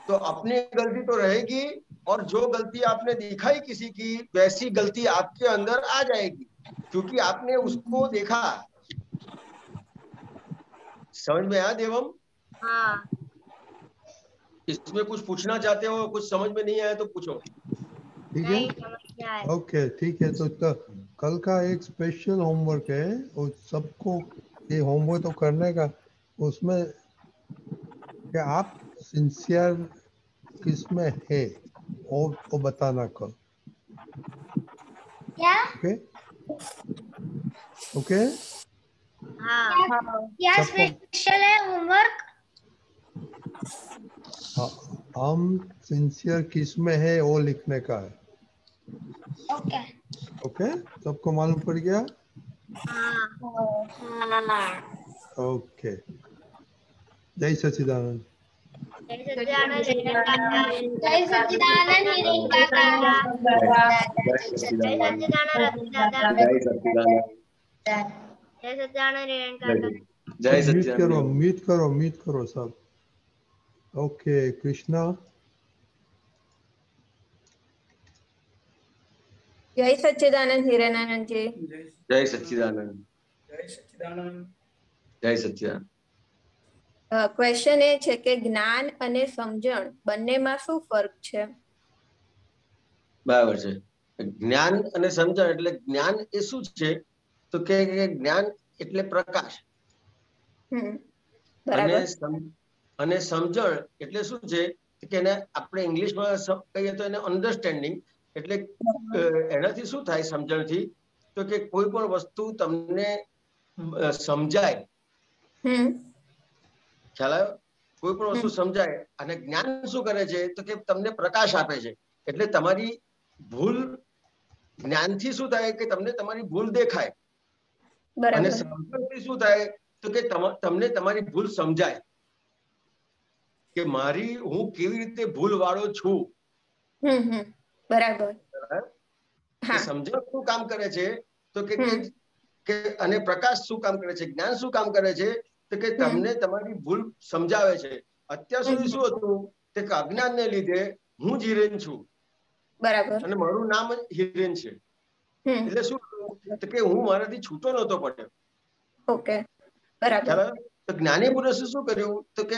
Speaker 8: तो अपनी गलती तो रहेगी, और जो गलती आपने दिखाई किसी की, वैसी गलती आपके अंदर आ जाएगी, क्योंकि आपने उसको देखा। समझ में आया देवम।
Speaker 2: हाँ
Speaker 8: इसमें कुछ पूछना चाहते हो, कुछ समझ में नहीं आया तो पूछो।
Speaker 3: ठीक है,
Speaker 2: नहीं समझ में आया।
Speaker 3: ओके ठीक है। तो कल का एक स्पेशल होमवर्क है, और सबको ये होमवर्क तो करने का। उसमें कि आप सिंसियर किस में है और वो बताना कल।
Speaker 2: क्या
Speaker 3: ओके ओके।
Speaker 2: हाँ क्या
Speaker 3: सबको
Speaker 2: स्पेशल है होमवर्क?
Speaker 3: हम सिंसियर किस में है वो लिखने का है।
Speaker 2: ओके
Speaker 3: ओके, सबको मालूम पड़ गया।
Speaker 2: हाँ
Speaker 3: ओके, जय सच्चिदानंद।
Speaker 2: जय सच्चिदानंद जय सच्चिदानंद हिरेन काका। जय सच्चिदानंद रतन दादा।
Speaker 8: जय सच्चिदानंद।
Speaker 2: जय सच्चिदानंद हिरेन काका।
Speaker 8: जय
Speaker 3: म्यूट
Speaker 8: सच्चिदानंद।
Speaker 3: करो, म्यूट करो सब। ओके, कृष्णा।
Speaker 9: जय सच्चिदानंद हिरेनानंद जी।
Speaker 8: जय सच्चिदानंद।
Speaker 7: जय सच्चिदानंद।
Speaker 8: जय सच्चिदानंद।
Speaker 9: ક્વેશ્ચન એ છે કે જ્ઞાન અને સમજણ બંનેમાં શું ફરક છે?
Speaker 8: બરાબર છે। જ્ઞાન અને સમજણ એટલે જ્ઞાન એ શું છે તો કે જ્ઞાન એટલે પ્રકાશ,
Speaker 9: બરાબર
Speaker 8: અને સમજણ એટલે શું છે કે એને આપણે ઇંગ્લિશમાં કહીએ તો એને અન્ડરસ્ટેન્ડિંગ। એટલે એનાથી શું થાય સમજણથી તો કે કોઈ પણ વસ્તુ તમને સમજાય, ખ્યાલ આવ્યો? કોઈ પણ વસ્તુ સમજાય। અને જ્ઞાન શું કરે છે તો કે તમને પ્રકાશ આપે છે। એટલે તમારી ભૂલ, જ્ઞાનથી શું થાય કે તમને તમારી ભૂલ દેખાય, અને સમજણથી શું થાય તો કે તમને તમારી ભૂલ સમજાય કે હું કેવી રીતે ભૂલ વાળો છું।
Speaker 9: બરાબર।
Speaker 8: સમજણ શું કામ કરે છે તો કે અને પ્રકાશ શું કામ કરે છે, જ્ઞાન શું કામ કરે છે તો કે તમને તમારી ભૂલ સમજાવે છે। અત્યાર સુધી શું હતું કે અજ્ઞાનને લીધે હું જ હિરેન છું,
Speaker 9: બરાબર,
Speaker 8: અને મારું નામ જ હિરેન છે। એટલે શું તો કે હું મારાથી છૂટો નહોતો પડ્યો।
Speaker 9: ઓકે, બરાબર।
Speaker 8: તો જ્ઞાની પુરુષે શું કર્યું તો કે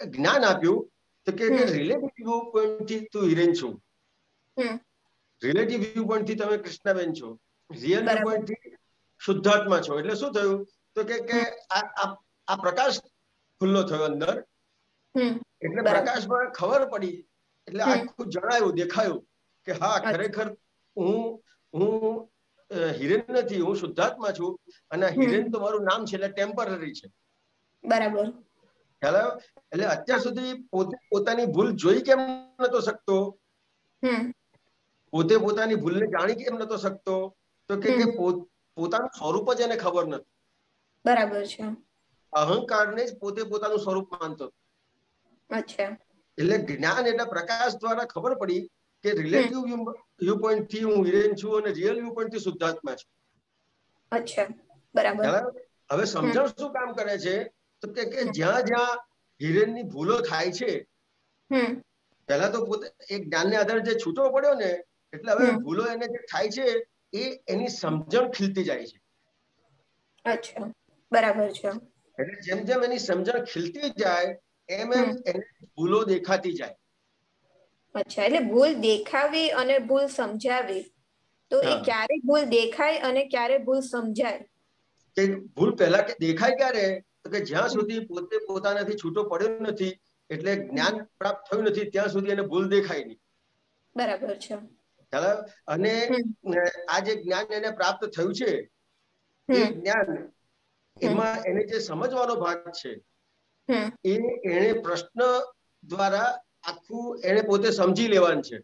Speaker 8: જ્ઞાન આપ્યું તો કે રિલેટિવ વ્યૂ પોઈન્ટથી તું હિરેન છું, રિલેટિવ વ્યૂ પોઈન્ટથી તમે કૃષ્ણાબેન છો, રિયલ વ્યૂ પોઈન્ટથી શુદ્ધાત્મા છો। એટલે શું થયું તો કે આ પ્રકાશ ખુલ્લો થયો અંદર। એટલે પ્રકાશમાં ખબર પડી, એટલે આખું જણાયું, દેખાયું કે હા ખરેખર હું હિરેન નથી, હું શુદ્ધાત્મા છું, અને હિરેન તો મારું નામ છે, એટલે ટેમ્પરરી છે।
Speaker 9: બરાબર,
Speaker 8: ખ્યાલ આવ્યો? એટલે અત્યાર સુધી પોતાની ભૂલ જોઈ કેમ નતો શકતો, પોતાની ભૂલને જાણી કેમ નતો શકતો તો કે પોતાનું સ્વરૂપ જ એને ખબર નથી।
Speaker 9: બરાબર છે।
Speaker 8: અહંકારને જ પોતાનું સ્વરૂપ માનતો।
Speaker 9: અચ્છા।
Speaker 8: એટલે જ્ઞાન એટલે પ્રકાશ દ્વારા ખબર પડી કે રિલેટિવ વ્યૂ પોઈન્ટ થી હું હિરેન છું, અને રિયલ વ્યૂ પોઈન્ટ થી શુદ્ધાત્મા છું।
Speaker 9: અચ્છા, બરાબર।
Speaker 8: હવે સમજણ શું કામ કરે છે તો કે જ્યાં જ્યાં હિરેનની ભૂલો થાય છે, પહેલા તો પોતે એક જ્ઞાનને આધારે જે છૂટો પડ્યો ને, એટલે હવે ભૂલો એને જે થાય છે એ એની સમજણ ખીલતી જાય છે।
Speaker 10: અચ્છા, બરાબર છે.
Speaker 8: એટલે જેમ જેમ એની સમજણ ખીલતી જાય એમ એમ એને ભૂલો દેખાતી જાય.
Speaker 10: અચ્છા, એટલે ભૂલ દેખાવી અને ભૂલ સમજાવી, તો એ ક્યારે ભૂલ દેખાય અને ક્યારે ભૂલ સમજાય?
Speaker 8: કે ભૂલ પહેલા કે દેખાય ક્યારે, તો કે જ્યાં સુધી પોતે પોતાનાથી છૂટો પડ્યો નથી, એટલે જ્ઞાન પ્રાપ્ત થયું નથી ત્યાં સુધી એને ભૂલ દેખાય નહીં.
Speaker 10: બરાબર છે.
Speaker 8: અને આ જે જ્ઞાન એને પ્રાપ્ત થયું છે એ જ્ઞાન એમાં એને જે સમજવાનો ભાગ છે એ એને પ્રશ્ન દ્વારા આખું એને પોતે સમજી લેવાનું છે.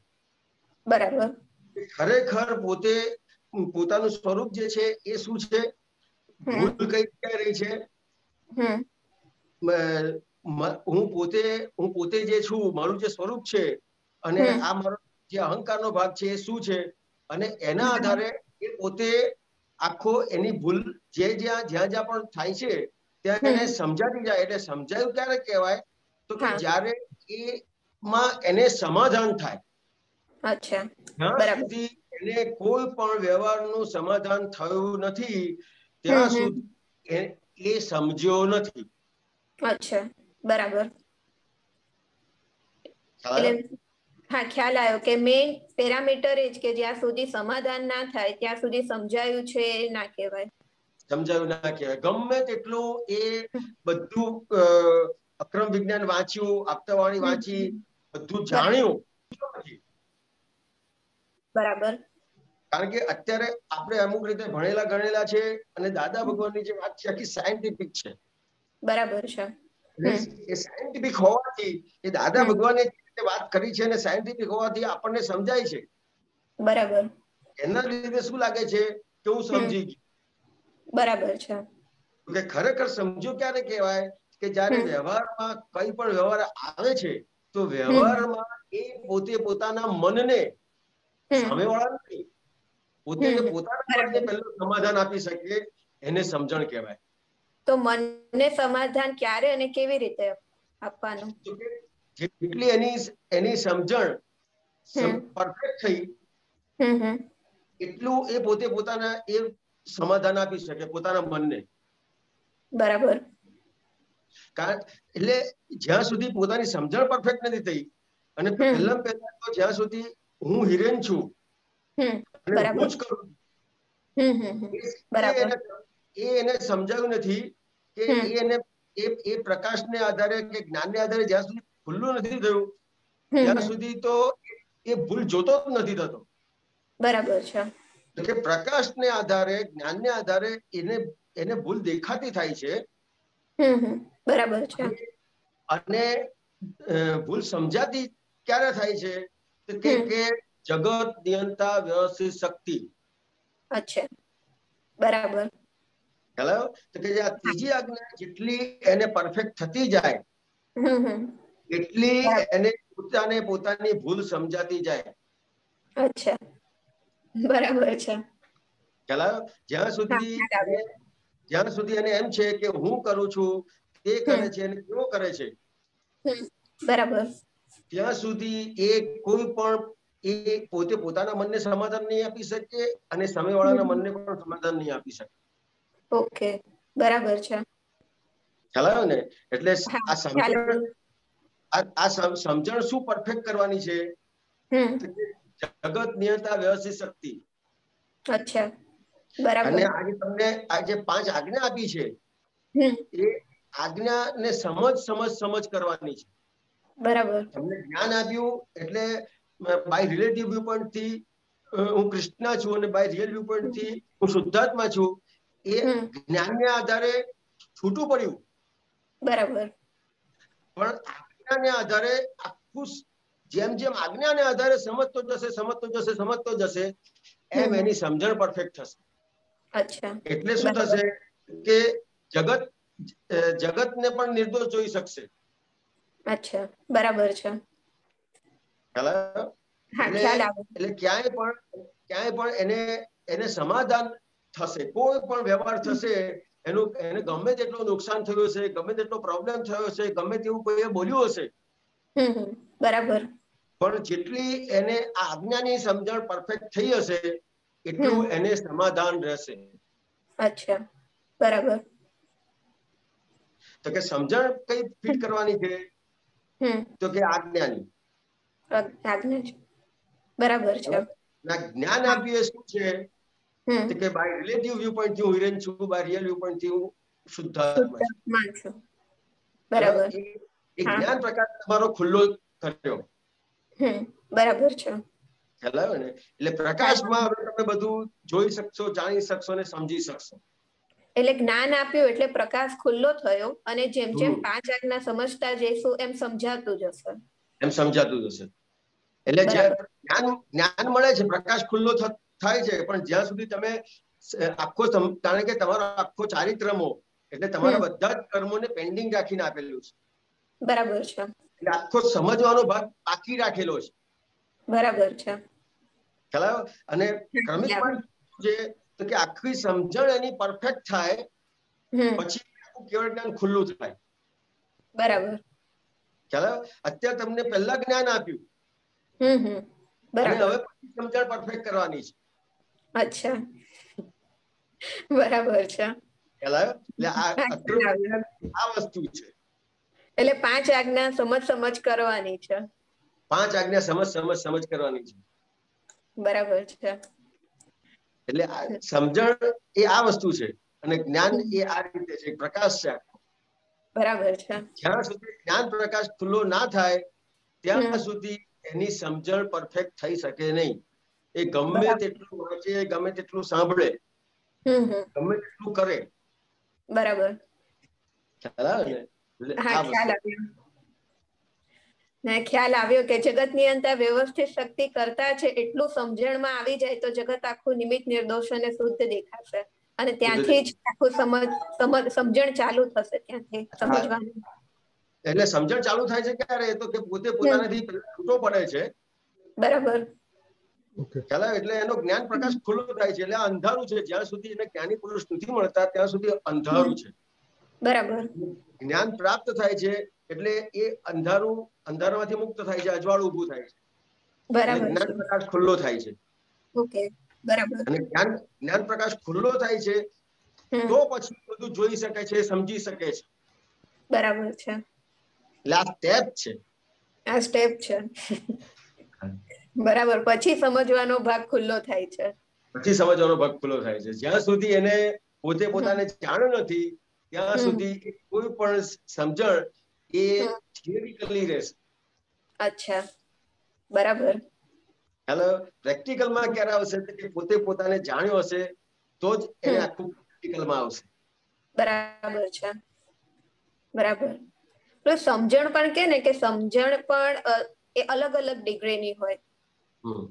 Speaker 10: બરાબર.
Speaker 8: ખરેખર પોતે પોતાનું સ્વરૂપ જે છે એ શું છે, ભૂલ કઈ જગ્યાએ રહી છે, હું પોતે જે છું, મારું જે સ્વરૂપ છે અને આ મારો જે અહંકારનો ભાગ છે એ શું છે, અને એના આધારે એ પોતે આખો એની ભૂલ જ્યાં જ્યાં પણ થાય છે ત્યાં એને સમજાતી જાય. એટલે સમજાયું ક્યારે કહેવાય, તો કે જ્યારે એમાં એને સમાધાન થાય.
Speaker 10: અચ્છા,
Speaker 8: જ્યાં સુધી એને કોઈ પણ વ્યવહારનું સમાધાન થયું નથી ત્યાં સુધી એ સમજ્યો નથી.
Speaker 10: અચ્છા, બરાબર. એટલે હા, ખ્યાલ આવ્યો કે મેઇન પેરામીટર એ જ કે જ્યાં સુધી સમાધાન ના થાય ત્યાં સુધી સમજાયું છે એ ના કહેવાય.
Speaker 8: સમજાયું ના કહેવાય. ગમે તેટલું એ બધું અક્રમ વિજ્ઞાન વાંચ્યું, આપતાવાણી વાંચી, બધું જાણ્યું,
Speaker 10: બરાબર.
Speaker 8: કારણ કે અત્યારે આપણે અમુક રીતે ભણેલા ગણેલા છે અને દાદા ભગવાનની જે વાત છે આખી સાયન્ટિફિક છે.
Speaker 10: બરાબર છે.
Speaker 8: એ સાયન્ટિફિક હોવાથી એ દાદા ભગવાને વાત કરી છે અને સાયન્ટિફિક હોવાથી આપણને સમજાય છે.
Speaker 10: બરાબર.
Speaker 8: એના લીધે શું લાગે છે કે હું સમજી ગયો.
Speaker 10: બરાબર છે.
Speaker 8: કે ખરેખર સમજ્યો ક્યારે કહેવાય, કે જ્યારે વ્યવહારમાં કઈ પણ વ્યવહાર આવે છે તો વ્યવહારમાં એ પોતે પોતાના મનને, સામેવાળા નથી, પોતે પોતાના મનને પહેલું સમાધાન આપી શકે એને સમજણ કહેવાય.
Speaker 10: તો મનને સમાધાન ક્યારે અને કેવી રીતે આપવાનું?
Speaker 8: જેટલી એની સમજણ પરફેક્ટ થઈ એટલું એ પોતે પોતાના એ સમાધાન આપી શકે પોતાના મનને.
Speaker 10: બરાબર.
Speaker 8: એટલે જ્યાં સુધી પોતાની સમજણ પરફેક્ટ નથી થઈ અને પહેલા તો જ્યાં સુધી હું હિરેન છું અને હું જ કરું એ એને સમજાયું નથી કે એ પ્રકાશને આધારે કે જ્ઞાનને આધારે જ્યાં સુધી ખુલ્લું નથી થયું ત્યાં સુધી તો એ ભૂલ જોતો જ નથી થતો.
Speaker 10: બરાબર છે.
Speaker 8: કે પ્રકાશને આધારે, જ્ઞાનને આધારે એને ભૂલ દેખાતી થાય છે.
Speaker 10: બરાબર છે.
Speaker 8: અને ભૂલ સમજાતી ક્યારે થાય છે કે જગત નિયંતા વ્યવસ્થિત શક્તિ.
Speaker 10: અચ્છા, બરાબર.
Speaker 8: હેલો, તો કે આ ત્રીજી આજ્ઞા જેટલી એને પરફેક્ટ થતી જાય એટલી એને પોતાની ભૂલ સમજાતી જાય.
Speaker 10: અચ્છા, બરાબર છે.
Speaker 8: જ્યાં સુધી એને એમ છે કે હું કરું છું, તે કરે છે અને કેવો કરે છે,
Speaker 10: બરાબર,
Speaker 8: ત્યાં સુધી એ કોઈ પણ એ પોતે પોતાના મનને સમાધાન નહીં આપી શકે અને સામેવાળાના મનને પણ સમાધાન નહીં આપી શકે.
Speaker 10: ઓકે, બરાબર છે.
Speaker 8: ખ્યાલ આવ્યો ને? એટલે આ સમજણ શું પરફેક્ટ કરવાની છે? જગત નિયંતા વ્યવસ્થિત શક્તિ.
Speaker 10: અચ્છા, બરાબર.
Speaker 8: અને આજે તમને આ જે 5 આજ્ઞા આપી છે એ આજ્ઞાને સમજ કરવાની છે.
Speaker 10: બરાબર.
Speaker 8: તમને જ્ઞાન આપ્યું એટલે બાય રિલેટિવ વ્યૂ પોઈન્ટ થી હું કૃષ્ણ છું અને બાય રિયલ વ્યૂ પોઈન્ટ થી હું શુદ્ધાત્મા છું. એ જ્ઞાનને આધારે છૂટું પડ્યું.
Speaker 10: બરાબર.
Speaker 8: પણ આજ્ઞાને આધારે આખું જેમ જેમ આજ્ઞાને આધારે સમજતો જશે એમ એની સમજણ પરફેક્ટ થશે.
Speaker 10: અચ્છા.
Speaker 8: એટલે શું થશે કે જગતને પણ નિર્દોષ જોઈ શકશે.
Speaker 10: અચ્છા, બરાબર છે.
Speaker 8: એટલે ક્યાંય પણ એને સમાધાન થશે. કોઈ પણ વ્યવહાર થશે એને ગમે તેટલું નુકસાન થયું હશે, ગમે તેટલો પ્રોબ્લેમ થયો હશે, ગમે તેવું કોઈ બોલ્યું હશે,
Speaker 10: બરાબર,
Speaker 8: પણ જેટલી એને આ આજ્ઞાની સમજણ પરફેક્ટ થઈ હશે એટલું એને સમાધાન રહેશે.
Speaker 10: અચ્છા, બરાબર.
Speaker 8: તો કે સમજણ કઈ ફિટ કરવાની છે? તો કે આજ્ઞાની.
Speaker 10: આજ્ઞા છે. બરાબર છે.
Speaker 8: જ્ઞાન આપ્યું એ શું છે? તો કે બાય રિલેટિવ વ્યૂ પોઈન્ટ થી હું હિરેન છું, બાય રિયલ વ્યૂ પોઈન્ટ થી હું શુદ્ધાત્મા છું.
Speaker 10: બરાબર.
Speaker 8: એ જ્ઞાન પ્રકાશ તમારો ખુલ્લો કર્યો.
Speaker 10: બરાબર છે.
Speaker 8: ખ્યાલ આવ્યો ને? એટલે પ્રકાશમાં હવે તમે બધું જોઈ શકશો, જાણી શકશો અને સમજી શકશો.
Speaker 10: એટલે જ્ઞાન આપ્યું એટલે પ્રકાશ ખુલ્લો થયો અને જેમ જેમ 5 આજ્ઞા સમજતા જઈશું એમ સમજાતું જશે.
Speaker 8: એટલે જ્ઞાન મળે છે, પ્રકાશ ખુલ્લો થાય છે, પણ જ્યાં સુધી તમે આખો કારણ કે તમારો આખો ચારિત્રમો એટલે તમારા બધા જ કર્મોને પેન્ડિંગ રાખીને આપેલું છે.
Speaker 10: બરાબર છે.
Speaker 8: એટલે આખો સમજવાનો ભાગ બાકી રાખેલો છે.
Speaker 10: બરાબર છે.
Speaker 8: ખ્યાલ આવ્યો? અને ક્રમિક જે તો કે આખી સમજણ એની પરફેક્ટ થાય પછી આખું કેવળ જ્ઞાન ખુલ્લું થાય.
Speaker 10: બરાબર.
Speaker 8: ખ્યાલ આવ્યો? અત્યારે તમને પહેલા જ્ઞાન આપ્યું, હવે પછી સમજણ પરફેક્ટ કરવાની છે.
Speaker 10: અચ્છા, બરાબર છે.
Speaker 8: ખ્યાલ આવ્યો? એટલે આ વસ્તુ છે.
Speaker 10: એટલે 5 આજ્ઞા સમજ કરવાની છે.
Speaker 8: 5 આજ્ઞા સમજ કરવાની છે.
Speaker 10: બરાબર છે.
Speaker 8: એટલે સમજણ એ આ વસ્તુ છે અને જ્ઞાન એ આ રીતે છે, પ્રકાશ છે.
Speaker 10: બરાબર છે.
Speaker 8: જ્યાં સુધી જ્ઞાન પ્રકાશ ખુલ્લો ના થાય ત્યાં સુધી એની સમજણ પરફેક્ટ થઈ શકે નહીં. એ ગમે તેટલું વાંચે, ગમે તેટલું સાંભળે, ગમે તેટલું કરે.
Speaker 10: બરાબર.
Speaker 8: ખ્યાલ આવે ને?
Speaker 10: ખ્યાલ આવ્યો કે જગતની અંદર વ્યવસ્થિત શક્તિ કરતા છે એટલું સમજણમાં આવી જાય તો જગત આખું નિમિત્ત નિર્દોષ અને શુદ્ધ દેખાશે અને ત્યાંથી જ આખું સમજણ ચાલુ થશે. ત્યાંથી સમજવાનું
Speaker 8: એટલે સમજણ ચાલુ થાય છે ક્યારે? તો કે પોતે પોતાનાથી છૂટો પડે છે.
Speaker 10: બરાબર.
Speaker 8: ખ્યાલ આવે? એટલે એનો જ્ઞાન પ્રકાશ ખુલ્લો થાય છે. એટલે અંધારું છે, જ્યાં સુધી એને જ્ઞાની પુરુષ નથી મળતા ત્યાં સુધી અંધારું છે.
Speaker 10: બરાબર.
Speaker 8: જ્ઞાન પ્રાપ્ત થાય છે એટલે એ અંધારામાંથી મુક્ત થાય છે, અજવાળું ઊભું થાય છે.
Speaker 10: બરાબર.
Speaker 8: જ્ઞાન પ્રકાશ ખુલ્લો થાય છે.
Speaker 10: ઓકે, બરાબર.
Speaker 8: અને જ્ઞાન પ્રકાશ ખુલ્લો થાય છે તો પછી બધું જોઈ શકે છે, સમજી શકે છે.
Speaker 10: બરાબર છે.
Speaker 8: એટલે આ સ્ટેપ છે.
Speaker 10: આ સ્ટેપ છે. બરાબર. પછી સમજવાનો ભાગ ખુલ્લો થાય છે.
Speaker 8: જ્યાં સુધી એને પોતે પોતાને જાણ નથી ત્યાં સુધી કોઈ પણ સમજણ એ થિયરિકલી રહેશે.
Speaker 10: અચ્છા, બરાબર.
Speaker 8: હેલો, પ્રેક્ટિકલમાં ક્યારે આવશે? કે પોતે પોતાને જાણ્યો હશે તો જ એને આખું પ્રેક્ટિકલમાં આવશે.
Speaker 10: બરાબર છે. બરાબર. તો સમજણ પણ કે ને કે સમજણ પણ એ અલગ અલગ ડિગ્રીની હોય.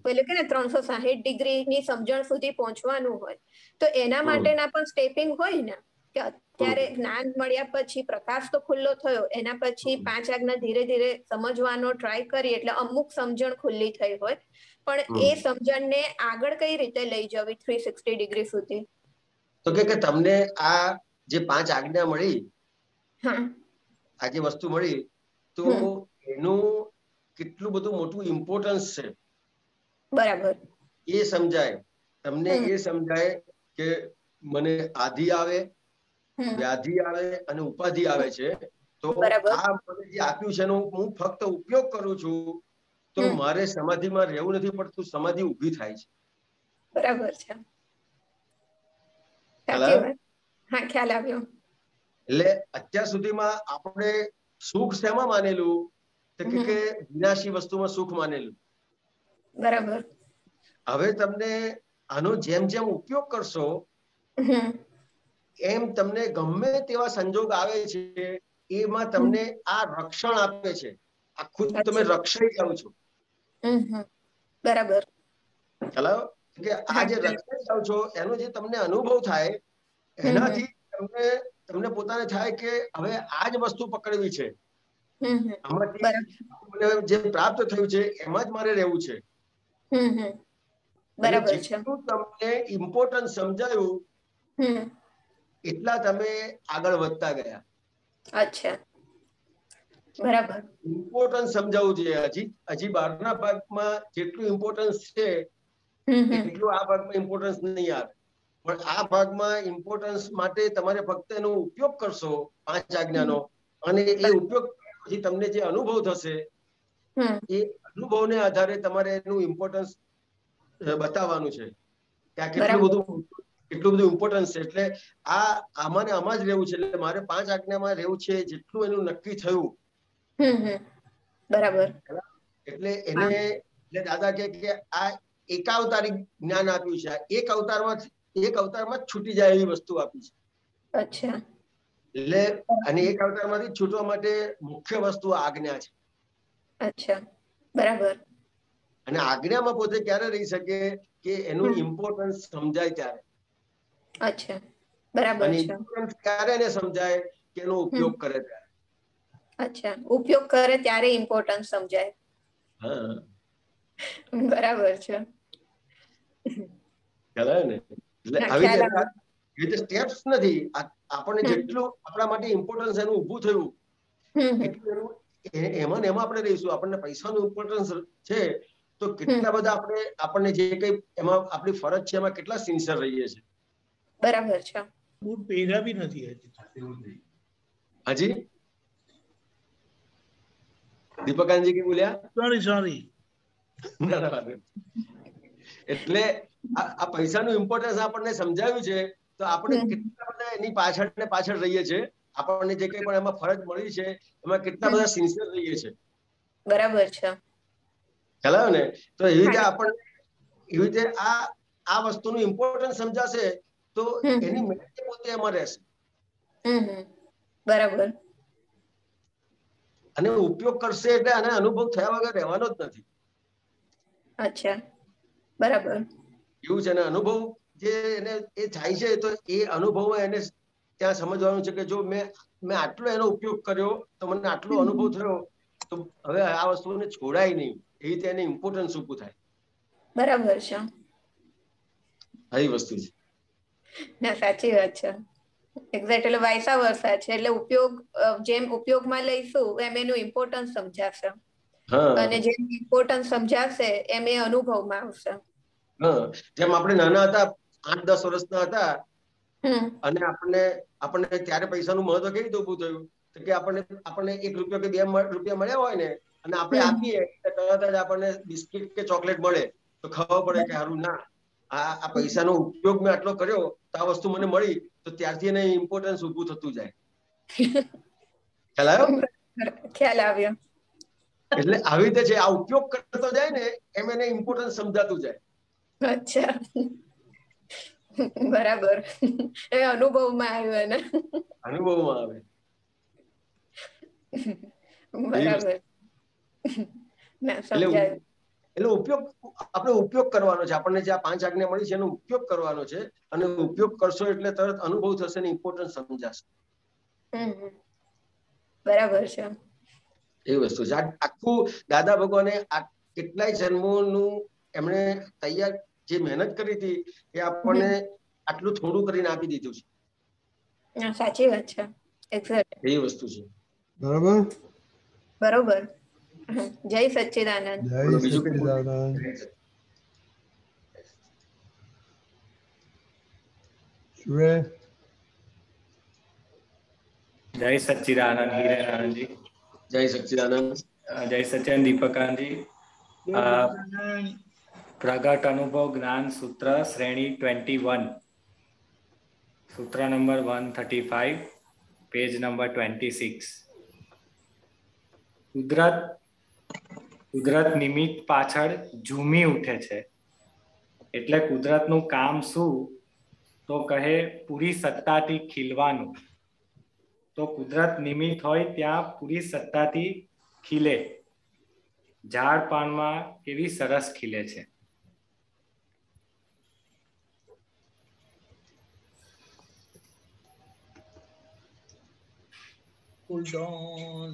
Speaker 10: પેલું કે ને 360 ડિગ્રીની સમજણ સુધી પહોંચવાનું હોય તો એના માટેના પણ સ્ટેપિંગ હોય ને કે અત્યારે જ્ઞાન મળ્યા પછી પ્રકાશ તો ખુલ્લો થયો, એના પછી 5 આજ્ઞા ધીરે ધીરે સમજવાનો ટ્રાય કરી એટલે અમુક સમજણ ખુલ્લી થઈ હોય, પણ એ સમજણને આગળ કઈ રીતે લઈ જવી 360 ડિગ્રી સુધી?
Speaker 8: તો કે તમને આ જે 5 આજ્ઞા મળી, આ જે વસ્તુ મળી તો એનું કેટલું બધું મોટું ઇમ્પોર્ટન્સ છે.
Speaker 10: બરાબર.
Speaker 8: એ સમજાય તમને. એ સમજાય કે મને આધિ આવે, વ્યાધિ આવે અને ઉપાધિ આવે છે, તો આ મને જે આપ્યું છે એનો હું ફક્ત ઉપયોગ કરું છું તો મારે સમાધિમાં રહેવું નથી પડતું, સમાધિ ઊભી થાય છે.
Speaker 10: બરાબર છે. હા, ખ્યાલ આવ્યો.
Speaker 8: એટલે અત્યાર સુધીમાં આપણે સુખ શેમાં માનેલું? તો કે વિનાશી વસ્તુમાં સુખ માનેલું.
Speaker 10: બરાબર.
Speaker 8: હવે તમને આનો જેમ જેમ ઉપયોગ કરશો એમ તમને ગમે તેવા સંજોગ આવે છે એમાં તમને આ રક્ષણ આપે છે. આખું તમે રક્ષાઈ જાઓ છો.
Speaker 10: બરાબર.
Speaker 8: ચાલો કે આ જે રક્ષાઈ જાઓ છો એનો જે તમને અનુભવ થાય એનાથી તમને પોતાને થાય કે હવે આ જ વસ્તુ પકડવી છે, આમાંથી જે પ્રાપ્ત થયું છે એમાં જ મારે રહેવું છે.
Speaker 10: બરાબર છે.
Speaker 8: જેટલું તમને ઇમ્પોર્ટન્સ સમજાયું એટલા તમે આગળ વધતા ગયા.
Speaker 10: અચ્છા, બરાબર.
Speaker 8: ઇમ્પોર્ટન્સ સમજાવવું જોઈએ. હજી બહારના ભાગમાં જેટલું ઇમ્પોર્ટન્સ છે એટલું આ ભાગમાં ઇમ્પોર્ટન્સ નહીં આવે. પણ આ ભાગમાં ઇમ્પોર્ટન્સ માટે તમારે ફક્ત એનો ઉપયોગ કરશો 5 આજ્ઞાનો, અને એ ઉપયોગ પછી તમને જે અનુભવ થશે એ અનુભવને આધારે તમારે એનું ઇમ્પોર્ટન્સ બતાવવાનું છે કે આ કેટલું બધું ઇમ્પોર્ટન્સ છે. એટલે આમાં ને આમાં જ રહેવું છે. એટલે મારે 5 આજ્ઞામાં રહેવું છે જેટલું એનું નક્કી થયું.
Speaker 10: બરાબર.
Speaker 8: એટલે એને દાદા કે આ એકાવતારી જ્ઞાન આપ્યું છે. એક અવતારમાં જ છૂટી જાય એવી વસ્તુ આપી છે.
Speaker 10: અચ્છા.
Speaker 8: એટલે અને એક અવતારમાંથી છૂટવા માટે મુખ્ય વસ્તુ આજ્ઞા છે.
Speaker 10: અચ્છા, બરાબર.
Speaker 8: અને આજ્ઞામાં પોતે ક્યારે રહી શકે કે એનું ઇમ્પોર્ટન્સ સમજાય ત્યારે.
Speaker 10: અચ્છા, બરાબર છે.
Speaker 8: ઇમ્પોર્ટન્સ ક્યારે એને સમજાય કે એનો ઉપયોગ કરે ત્યારે.
Speaker 10: અચ્છા, ઉપયોગ કરે ત્યારે ઇમ્પોર્ટન્સ સમજાય.
Speaker 8: હા,
Speaker 10: બરાબર છે.
Speaker 8: ખ્યાલ આવે ને? એટલે આવી રીતે સ્ટેપ્સ નથી. આપણને જેટલું આપણા માટે ઇમ્પોર્ટન્સ એનું ઊભું થયું એટલું એમાં ને એમાં આપણે રહીશું. આપણને પૈસાનું ઇમ્પોર્ટન્સ છે તો કેટલા બધા આપણને જે કઈ એમાં આપણી ફરજ છે એમાં કેટલા સિન્સિયર રહીએ છીએ.
Speaker 10: બરાબર છે.
Speaker 7: બૂટ પહેર્યા બી નથી
Speaker 8: હજી. દીપકાનજી કે બોલ્યા?
Speaker 7: સોરી.
Speaker 8: એટલે આ પૈસાનું ઇમ્પોર્ટન્સ આપણને સમજાવ્યું છે તો આપણે કેટલા બધા એની પાછળ રહીએ છીએ. આપણને જે કઈ પણ એમાં ફરજ મળી છે એમાં કેટલા બધા સિન્સિયર રહીએ છીએ.
Speaker 10: બરાબર છે.
Speaker 8: ખ્યાલ આવે ને? તો એવી રીતે આ વસ્તુનું ઇમ્પોર્ટન્સ સમજાશે તો એની મહેનત પોતે એમાં રહેશે.
Speaker 10: બરાબર.
Speaker 8: અને ઉપયોગ કરશે એટલે આને અનુભવ થયા વગર રહેવાનો જ નથી.
Speaker 10: અચ્છા, બરાબર.
Speaker 8: એવું છે ને, અનુભવ જે એને એ થાય છે તો એ અનુભવમાં એને ત્યાં સમજવાનું છે કે જો મેં આટલો એનો ઉપયોગ કર્યો તો મને આટલો અનુભવ થયો તો હવે આ વસ્તુને છોડાય નહીં. એ રીતે એને ઇમ્પોર્ટન્સ ઊભું થાય.
Speaker 10: બરાબર છે.
Speaker 8: આવી વસ્તુ છે.
Speaker 10: ના, સાચી વાત છે. એક્ઝેક્ટ. એટલે વાયસા વર્સા છે. એટલે જેમ ઉપયોગમાં લઈશું એમ એનું ઇમ્પોર્ટન્સ સમજાશે. અને જેમ ઇમ્પોર્ટન્સ સમજાશે એમ એ અનુભવમાં આવશે.
Speaker 8: જેમ આપણે નાના હતા, 8-10 વર્ષના હતા અને આપણને ત્યારે પૈસાનું મહત્વ કેવી રીતે ઉભું થયું કે આપણને 1 રૂપિયો કે 2 રૂપિયા મળ્યા હોય ને અને આપણે આપીએ તરત જ આપણને બિસ્કિટ કે ચોકલેટ મળે તો ખબર પડે કે હારું ના આ પૈસાનો ઉપયોગ મેં આટલો કર્યો તો આ વસ્તુ મને મળી. તો ત્યારથી એને ઇમ્પોર્ટન્સ ઊભું થતું જાય. ખ્યાલ આવ્યો?
Speaker 10: ખ્યાલ આવ્યો.
Speaker 8: એટલે આવી રીતે છે, આ ઉપયોગ કરતો જાય ને એમ એને ઇમ્પોર્ટન્સ સમજાતું જાય.
Speaker 10: અચ્છા, બરાબર. એ અનુભવમાં આવ્યું એને.
Speaker 8: અનુભવમાં આવે.
Speaker 10: બરાબર. ના, સમજાયું.
Speaker 8: એટલે આપણે ઉપયોગ કરવાનો છે. આપણને જે આ 5 આજ્ઞા મળી છે એનો ઉપયોગ કરવાનો છે અને ઉપયોગ કરશો એટલે તરત અનુભવ થશે ને ઇમ્પોર્ટન્સ સમજાશે.
Speaker 10: બરાબર છે.
Speaker 8: એ વસ્તુ છે. આખું દાદા ભગવાને કેટલાય જન્મોનું એમણે તૈયાર જે મહેનત કરી હતી એ આપણને આટલું થોડું કરીને આપી દીધું છે.
Speaker 10: સાચી વાત છે. એક્ઝેક્ટ.
Speaker 8: એ વસ્તુ છે.
Speaker 10: બરોબર. જય સચ્ચિદાનંદ.
Speaker 3: જય સચ્ચિદાનંદ.
Speaker 11: જય સચ્ચિદાનંદ હિરેનાનંદજી.
Speaker 8: જય સચ્ચિદાનંદ.
Speaker 11: જય સચ્ચિદાનંદ દીપકાનંદજી. પ્રગટ અનુભવ જ્ઞાન સૂત્ર શ્રેણી 21, સૂત્ર નંબર 135, પેજ નંબર 26. કુદરત નિમિત્ત પાછળ ઝૂમી ઉઠે છે એટલે કુદરતનું કામ શું? તો કહે પૂરી સત્તાથી ખીલવાનું. તો કુદરત નિમિત્ત હોય ત્યાં પૂરી સત્તાથી ખીલે. ઝાડ પાનમાં કેવી સરસ ખીલે છે.
Speaker 7: Hold on.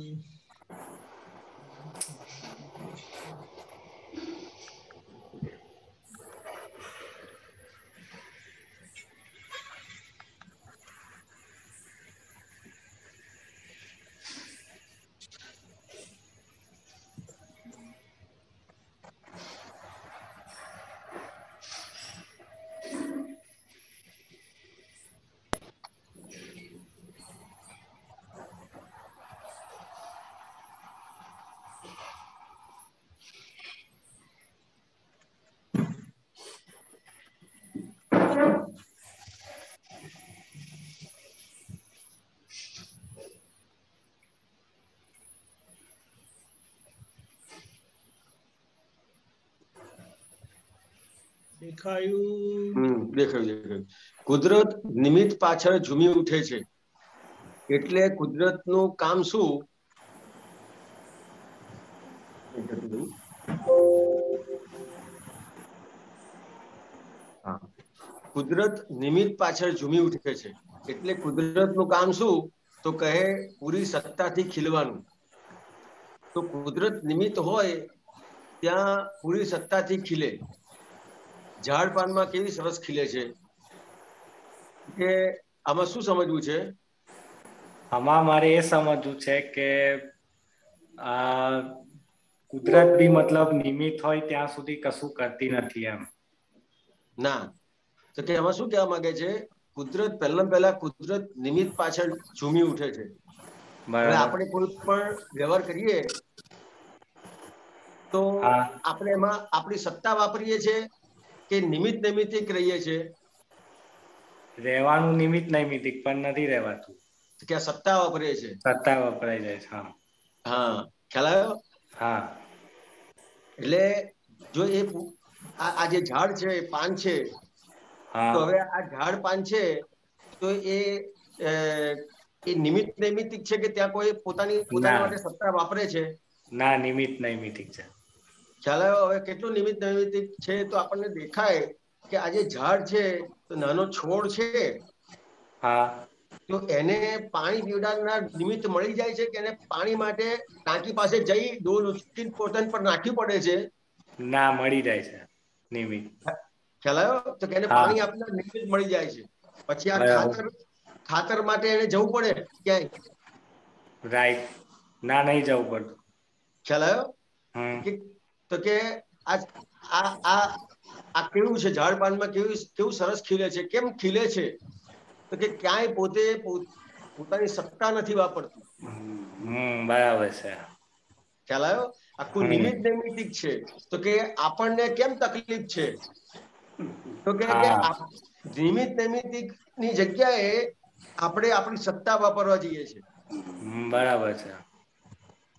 Speaker 8: દેખાયું. કુદરત નિમિત્ત પાછળ ઝૂમી ઉઠે છે, એટલે કુદરતનું કામ શું? કુદરત નિમિત્ત પાછળ ઝૂમી ઉઠે છે, એટલે કુદરતનું કામ શું? તો કહે પૂરી સત્તાથી ખીલવાનું. તો કુદરત નિમિત્ત હોય ત્યાં પૂરી સત્તાથી ખીલે. ઝાડ પાનમાં કેવી સરસ ખીલે છે, કે આમાં શું સમજવું છે?
Speaker 11: આમાં મારે એ સમજવું છે કે આ કુદરત બી મતલબ નિમિત્ત હોય ત્યાં સુધી કશું કરતી નથી એમ.
Speaker 8: ના, તો કે આમાં શું કહેવા માંગે છે? કુદરત પહેલા કુદરત નિમિત્ત પાછળ ઝૂમી ઉઠે છે. હવે આપણે કોઈ પણ વ્યવહાર કરીએ તો આપણે એમાં આપણી સત્તા વાપરીએ છીએ કે નૈમિત્તિક રહીએ છીએ?
Speaker 11: રહેવાનું નૈમિત્તિક પણ નથી રહેવાતું.
Speaker 8: કે સત્તા વાપરીએ છીએ.
Speaker 11: સત્તા વપરાઈ જાય છે.
Speaker 8: હા, ખ્યાલ આવ્યો?
Speaker 11: હા.
Speaker 8: એટલે જો આ જે ઝાડ છે, પાન છે, તો હવે આ ઝાડ પાન છે તો એ નૈમિત્તિક છે કે ત્યાં કોઈ પોતાની માટે સત્તા વાપરે છે?
Speaker 11: ના, નૈમિત્તિક છે.
Speaker 8: ખ્યાલ આવ્યો? હવે કેટલું નૈમિત્તિક છે તો આપણને દેખાય કે આ જે ઝાડ છે, તો નાનો છોડ છે, તો એને પાણી પીવડાવનાર નિમિત્ત મળી જાય છે કે એને પાણી માટે ટાંકી પાસે જઈ ડોલ ઉચકીને પોતાને પર નાખવી પડે છે?
Speaker 11: ના, મળી જાય છે નિમિત્ત.
Speaker 8: ખ્યાલ આવ્યો? તો કે એને પાણી આપનાર નિમિત્ત મળી જાય છે. પછી આ ખાતર માટે એને જવું પડે ક્યાંય?
Speaker 11: રાઈટ. ના, નહીં જવું પડતું.
Speaker 8: ખ્યાલ આવ્યો? તો કે આ કેવું છે, ઝાડ પાનમાં કેવું સરસ ખીલે છે. કેમ ખીલે છે? તો કે ક્યાંય પોતાની સત્તા નથી વાપરતું.
Speaker 11: બરાબર છે.
Speaker 8: ખ્યાલ આવ્યો? આખું નૈમિત્તિક છે. તો કે આપણને કેમ તકલીફ છે? તો કે નૈમિત્તિક ની જગ્યાએ આપણે આપણી સત્તા વાપરવા જઈએ છીએ.
Speaker 11: બરાબર છે.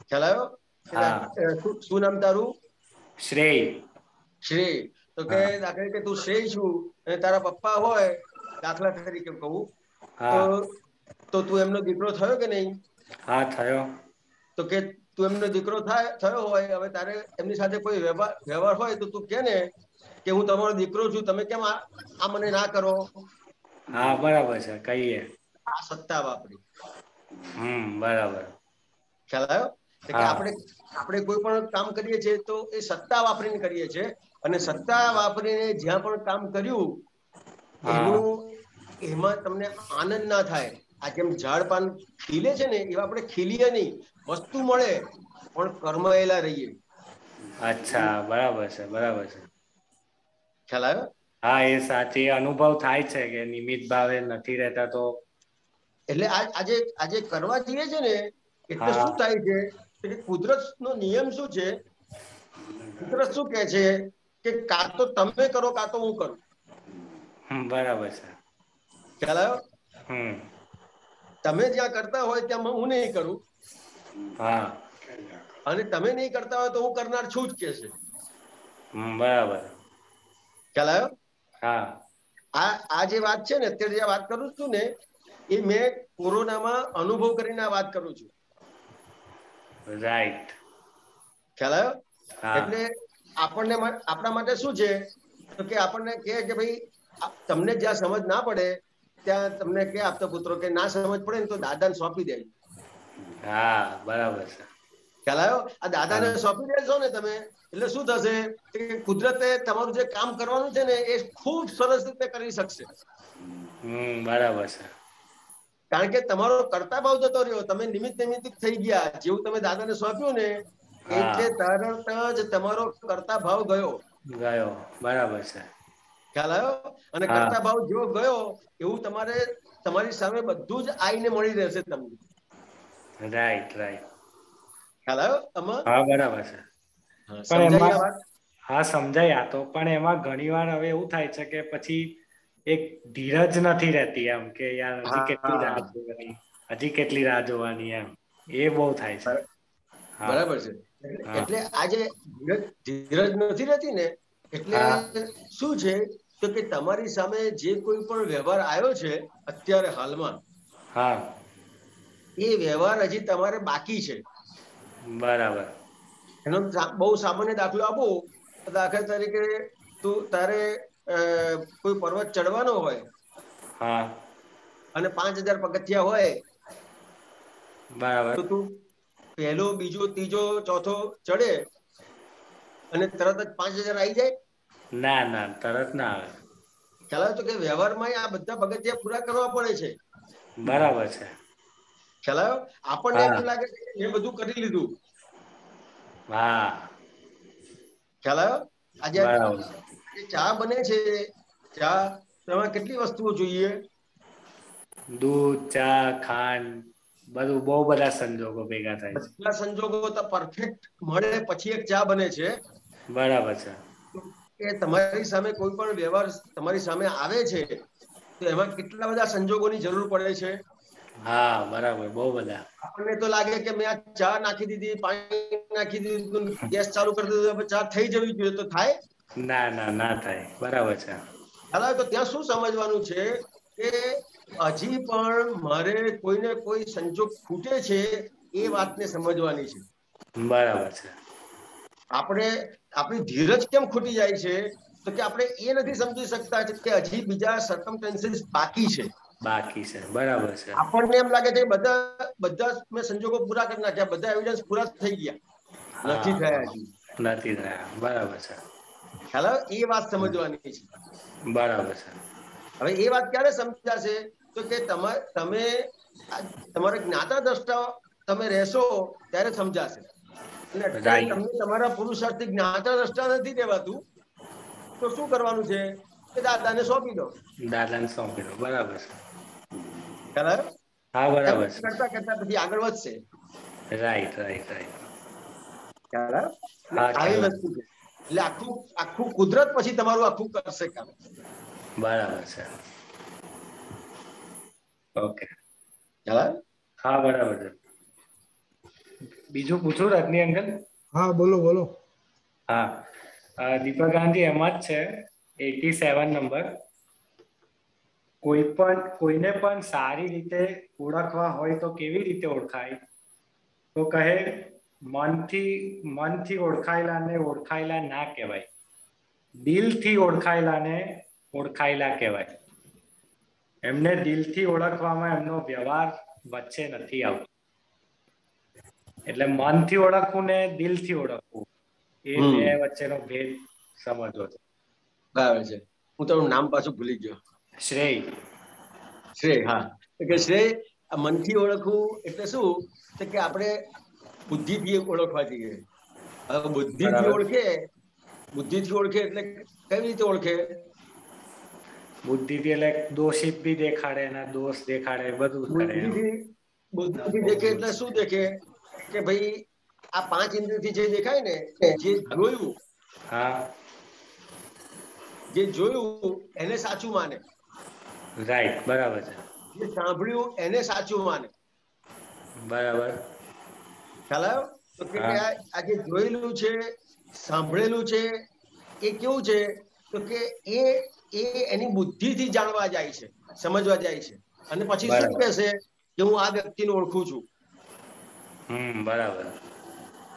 Speaker 8: ખ્યાલ આવ્યો? શું નામ તારું?
Speaker 11: શ્રેય.
Speaker 8: શ્રેય. તો કે દાખલા તરીકે તું શ્રેય છું અને તારા પપ્પા હોય, દાખલા તરીકે કહું, તો તું એમનો દીકરો થયો કે નહીં?
Speaker 11: હા, થયો.
Speaker 8: તો કે તું એમનો દીકરો થયો હોય, હવે તારે એમની સાથે કોઈ વ્યવહાર હોય તો તું કે ને કે હું તમારો દીકરો છું, તમે કેમ આ મને ના કરો?
Speaker 11: હા, બરાબર છે, કહીએ.
Speaker 8: આ સત્તા વાપરી.
Speaker 11: બરાબર.
Speaker 8: ખ્યાલ આવ્યો? કે આપણે કોઈ પણ કામ કરીએ છીએ તો એ સત્તા વાપરીને કરીએ છીએ, અને સત્તા વાપરીને જ્યાં પણ કામ કર્યું એમાં તમને આનંદ ના થાય. આ જેમ ઝાડ પાન ખીલે છે ને, એવા આપણે ખીલીએ નહીં, વસ્તુ મળે પણ કરમાયેલા રહીએ.
Speaker 11: અચ્છા, બરાબર છે, બરાબર છે.
Speaker 8: ખ્યાલ આવ્યો?
Speaker 11: હા, એ સાચી અનુભવ થાય છે કે નિમિત્ત ભાવે નથી રહેતા તો.
Speaker 8: એટલે આજે કરવા જઈએ છે ને, એટલે શું થાય છે કે કુદરતનો નિયમ શું છે? કુદરત શું કહે છે કે કાં તો તમે કરો કાં તો હું કરું.
Speaker 11: બરાબર છે.
Speaker 8: ખ્યાલ આવ્યો? તમે જ્યાં કરતા હોય ત્યાં હું નહીં કરું, અને તમે નહીં કરતા હોય તો હું કરનાર છું જ કે છે.
Speaker 11: બરાબર.
Speaker 8: ખ્યાલ આવ્યો?
Speaker 11: હા.
Speaker 8: આ જે વાત છે ને, અત્યારે જે વાત કરું છું ને, એ મેં કોરોનામાં અનુભવ કરીને વાત કરું છું.
Speaker 11: રાઈટ.
Speaker 8: ખ્યાલ આવ્યો? એટલે આપણા માટે શું છે તો કે આપણને કહે કે ભાઈ તમને જ્યાં સમજ ના પડે ત્યાં તમને કે આપતા પુત્રો કે ના સમજ પડે ને તો દાદાને સોંપી દેજો.
Speaker 11: હા, બરાબર છે.
Speaker 8: ખ્યાલ આવ્યો? આ દાદાને સોંપી દેશો ને તમે, એટલે શું થશે કે કુદરતે તમારું જે કામ કરવાનું છે ને એ ખૂબ સરસ રીતે કરી શકશે.
Speaker 11: બરાબર છે.
Speaker 8: કારણ કે તમારો કરતા ભાવ જતો રહ્યો, તમે નિમિત્તિક થઈ ગયા. જેવું તમે દાદાને સોંપ્યું ને એટલે તરત જ તમારો કરતા ભાવ ગયો.
Speaker 11: બરાબર છે.
Speaker 8: ખ્યાલ આવ્યો? અને કરતા ભાવ જેવો ગયો એવું તમારી સામે બધું જ આઈને મળી રહેશે તમને.
Speaker 11: રાઈટ.
Speaker 8: ખ્યાલ આવ્યો?
Speaker 11: હા, બરાબર છે. હા, સમજાય. તો પણ એમાં ઘણી વાર હવે એવું થાય છે કે પછી એક ધીરજ નથી રહેતી એમ કે યાર હજી કેટલી રાહ જોવાની એમ, એ બહુ થાય છે.
Speaker 8: બરાબર છે. એટલે આજે ધીરજ નથી રહેતી ને, એટલે શું છે તો કે તમારી સામે જે કોઈ પણ વ્યવહાર આવ્યો છે અત્યારે હાલમાં,
Speaker 11: હા,
Speaker 8: એ વ્યવહાર હજી તમારે બાકી છે.
Speaker 11: બરાબર.
Speaker 8: એનો બહુ સામાન્ય દાખલો આપો, દાખલા તરીકે તું તારે કોઈ પર્વત ચડવાનો હોય,
Speaker 11: હા,
Speaker 8: અને 5000 પગથિયા હોય,
Speaker 11: બરાબર,
Speaker 8: તો તું પહેલો, બીજો, ત્રીજો, ચોથો ચડે અને તરત જ 5000 આવી જાય?
Speaker 11: ના ના, તરત ના આવે.
Speaker 8: ખ્યાલ આવે? તો કે વ્યવહારમાં આ બધા પગથિયા પૂરા કરવા પડે છે.
Speaker 11: બરાબર છે.
Speaker 8: ખ્યાલ આવ્યો? આપણને એમ લાગે છે કે મેં બધું કરી લીધું.
Speaker 11: હા,
Speaker 8: ખ્યાલ આવ્યો? આજે ચા બને છે, ચા તેમાં કેટલી વસ્તુઓ જોઈએ?
Speaker 11: દૂધ, ચા, ખાંડ, બધું બહુ બધા સંજોગો ભેગા થાય છે.
Speaker 8: બધા સંજોગો તો પરફેક્ટ મળે પછી એક ચા બને છે.
Speaker 11: બરાબર છે.
Speaker 8: કે તમારી સામે કોઈ પણ વ્યવહાર તમારી સામે આવે છે, તો એમાં કેટલા બધા સંજોગોની જરૂર પડે છે.
Speaker 11: હા, બરાબર, બહુ બધા.
Speaker 8: આપણને તો લાગે કે મેં આ ચા નાખી દીધી, પાણી નાખી દીધું, ગેસ ચાલુ કરી દીધું, ચા થઈ જવી જોઈએ, તો થાય?
Speaker 11: ના ના, ના થાય. બરાબર છે.
Speaker 8: હાલ તો ત્યાં શું સમજવાનું છે કે હજી પણ મારે કોઈને કોઈ સંજોગ ખૂટે છે, એ વાતને સમજવાની છે.
Speaker 11: બરાબર છે.
Speaker 8: આપણે આપણી ધીરજ કેમ ખૂટી જાય છે? તો કે આપણે એ નથી સમજી શકતા કે હજી બીજા સર્કમસ્ટન્સીસ બાકી છે.
Speaker 11: બાકી છે. બરાબર છે.
Speaker 8: આપણને એમ લાગે છે બધા મેં સંજોગો પૂરા કરી નાખ્યા, બધા એવિડન્સ પૂરા થઈ ગયા. નથી થયા હજી.
Speaker 11: નથી થયા. બરાબર છે.
Speaker 8: ખ્યાલ આવે? એ વાત સમજવાની છે.
Speaker 11: બરાબર છે.
Speaker 8: હવે એ વાત ક્યારે સમજાશે? તો કે તમે તમારે જ્ઞાતા દ્રષ્ટા તમે રહેશો ત્યારે સમજાશે. અને અત્યારે તમને તમારા પુરુષાર્થથી જ્ઞાતા દ્રષ્ટા નથી દેવાતું, તો શું કરવાનું છે કે દાદાને સોંપી દો.
Speaker 11: દાદાને સોંપી દો. બરાબર છે.
Speaker 8: ખ્યાલ આવ્યો?
Speaker 11: હા, બરાબર છે.
Speaker 8: કરતા કરતા પછી આગળ વધશે.
Speaker 11: Right right right.
Speaker 8: ખ્યાલ આવ્યો? આવી વસ્તુ છે. એટલે આખું કુદરત પછી તમારું આખું કરશે કામ.
Speaker 11: બરાબર છે. ઓકે.
Speaker 8: ખ્યાલ આવ્યો?
Speaker 11: હા, બરાબર છે. બીજું પૂછું રજની અંકલ?
Speaker 3: હા, બોલો બોલો.
Speaker 11: હા, દીપક ગાંધી એમ જ છે, 87 નંબર. કોઈને પણ સારી રીતે ઓળખવા હોય તો કેવી રીતે ઓળખાય? તો કહે મનથી ઓળખાયેલાને ઓળખાયેલા ના કહેવાય, દિલથી ઓળખાયેલાને ઓળખાયેલા કહેવાય. એમને દિલથી ઓળખવામાં એમનો વ્યવહાર વચ્ચે નથી આવતો. એટલે મનથી ઓળખવું ને દિલથી ઓળખવું, એ બે વચ્ચેનો ભેદ સમજવો છે.
Speaker 8: બરાબર છે. હું તમારું નામ પાછું ભૂલી ગયો.
Speaker 11: શ્રેય.
Speaker 8: હા. કે શ્રેય, મનથી ઓળખવું એટલે શું? તો કે આપણે બુદ્ધિથી ઓળખવા જઈએ. હવે બુદ્ધિથી ઓળખે એટલે કઈ રીતે ઓળખે?
Speaker 11: બુદ્ધિથી એટલે દોષિત બી દેખાડે ને દોષ દેખાડે, બધું કરે.
Speaker 8: બુદ્ધિથી દેખે એટલે શું દેખે? કે ભાઈ આ 5 ઇન્દ્રિયથી જે દેખાય ને, જે જોયું,
Speaker 11: હા,
Speaker 8: જે જોયું એને સાચું માને.
Speaker 11: રાઈટ, બરાબર છે.
Speaker 8: જે સાંભળ્યું એને સાચું માને.
Speaker 11: બરાબર.
Speaker 8: ખ્યાલ આવ્યો? તો કે આ જે જોયેલું છે, સાંભળેલું છે, એ કેવું છે? તો કે એ એની બુદ્ધિથી જાણવા જાય છે, સમજવા જાય છે, અને પછી શું કહેશે કે હું આ વ્યક્તિને ઓળખું છું.
Speaker 11: બરાબર.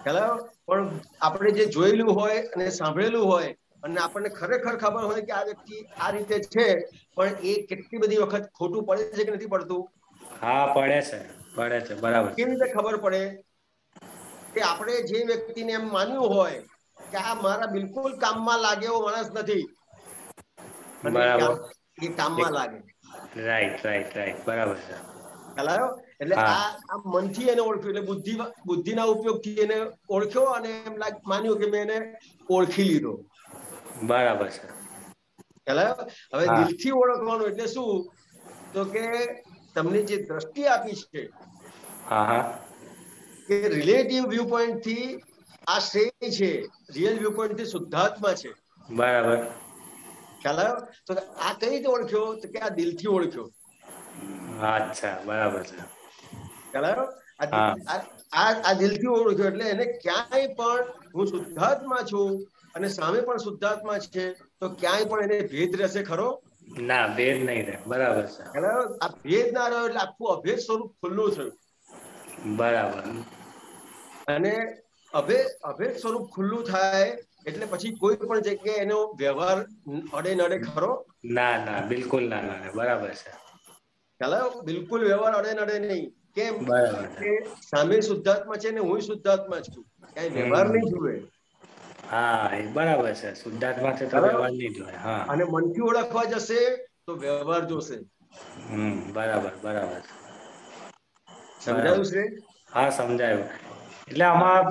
Speaker 8: ખ્યાલ આવ્યો? પણ આપણે જે જોયેલું હોય અને સાંભળેલું હોય અને આપણને ખરેખર ખબર હોય કે આ વ્યક્તિ આ રીતે છે, પણ એ કેટલી બધી વખત ખોટું પડે છે કે નથી પડતું?
Speaker 11: હા, પડે છે. બરાબર.
Speaker 8: કેવી રીતે ખબર પડે? કે આપણે જે વ્યક્તિને એમ માન્યું હોય કે આ મારા બિલકુલ કામમાં લાગે એવો માણસ નથી, અને એ કામમાં લાગે.
Speaker 11: રાઈટ. બરાબર છે.
Speaker 8: ખ્યાલ આવ્યો? એટલે આ મનથી એને ઓળખ્યું, એટલે બુદ્ધિના ઉપયોગથી એને ઓળખ્યો અને એમ માન્યું કે મેં એને ઓળખી લીધો.
Speaker 11: બરાબર છે.
Speaker 8: ખ્યાલ આવ્યો? હવે દિલથી ઓળખવાનું એટલે શું? તો કે તમને જે દ્રષ્ટિ આપી છે, કે રિલેટિવ વ્યૂ પોઈન્ટ થી આ શ્રેય છે, રિયલ વ્યૂ પોઈન્ટ થી શુદ્ધાત્મા છે.
Speaker 11: બરાબર.
Speaker 8: ખ્યાલ આવ્યો? તો આ કઈ રીતે ઓળખ્યો? તો કે આ દિલથી ઓળખ્યો.
Speaker 11: અચ્છા, બરાબર છે.
Speaker 8: ખ્યાલ આવ્યો? આ દિલથી ઓળખ્યો એટલે એને ક્યાંય પણ હું શુદ્ધાત્મા છું અને સામે પણ શુદ્ધાત્મા છે તો ક્યાંય પણ એને ભેદ રહેશે ખરો?
Speaker 11: ના, ભેદ નહીં રહે. બરાબર છે.
Speaker 8: આ ભેદ ના રહ્યો એટલે આખું અભેદ સ્વરૂપ ખુલ્લું થયું.
Speaker 11: બરાબર.
Speaker 8: અને અભેદ સ્વરૂપ ખુલ્લું થાય એટલે પછી કોઈ પણ જગ્યાએ એનો વ્યવહાર અડે નડે ખરો?
Speaker 11: ના ના, બિલકુલ ના નડે. બરાબર છે.
Speaker 8: બિલકુલ વ્યવહાર અડે નડે નહીં. કેમ કે સામે શુદ્ધાત્મા છે ને હું શુદ્ધાત્મા છું, ક્યાંય વ્યવહાર નહીં જુએ.
Speaker 11: હા, એ બરાબર છે. શુદ્ધાત્મા છે તો વ્યવહાર નહીં જોવે. હા,
Speaker 8: અને મનથી ઓળખવા જશે તો વ્યવહાર જોશે.
Speaker 11: બરાબર બરાબર.
Speaker 8: સમજાયું છે?
Speaker 11: હા, સમજાયું. એટલે આમાં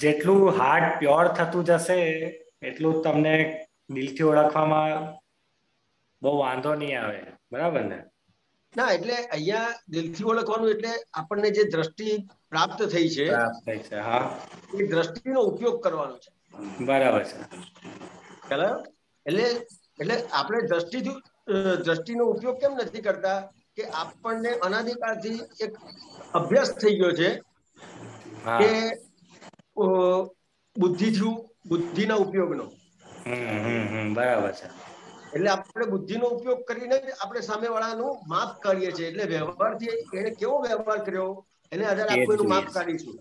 Speaker 11: જેટલું હાર્ટ પ્યોર થતું જશે એટલું તમને દિલથી ઓળખવામાં બહુ વાંધો નહીં આવે. બરાબર ને?
Speaker 8: ના, એટલે અહીંયા દિલથી ઓળખવાનું એટલે આપણને જે દ્રષ્ટિ પ્રાપ્ત થઈ છે
Speaker 11: હા,
Speaker 8: એ દ્રષ્ટિનો ઉપયોગ કરવાનો છે.
Speaker 11: બરાબર છે.
Speaker 8: એટલે આપણે દ્રષ્ટિનો ઉપયોગ કેમ નથી કરતા કે આપણને અનાદિકાળથી એક અભ્યાસ થઈ ગયો છે કે બુદ્ધિના ઉપયોગનો.
Speaker 11: બરાબર છે.
Speaker 8: એટલે આપણે બુદ્ધિનો ઉપયોગ કરીને જ આપણે સામેવાળાનું માપ કાઢીએ છીએ. એટલે વ્યવહારથી એને કેવો વ્યવહાર કર્યો એને આધારે આપણે એનું માપ કાઢીશું.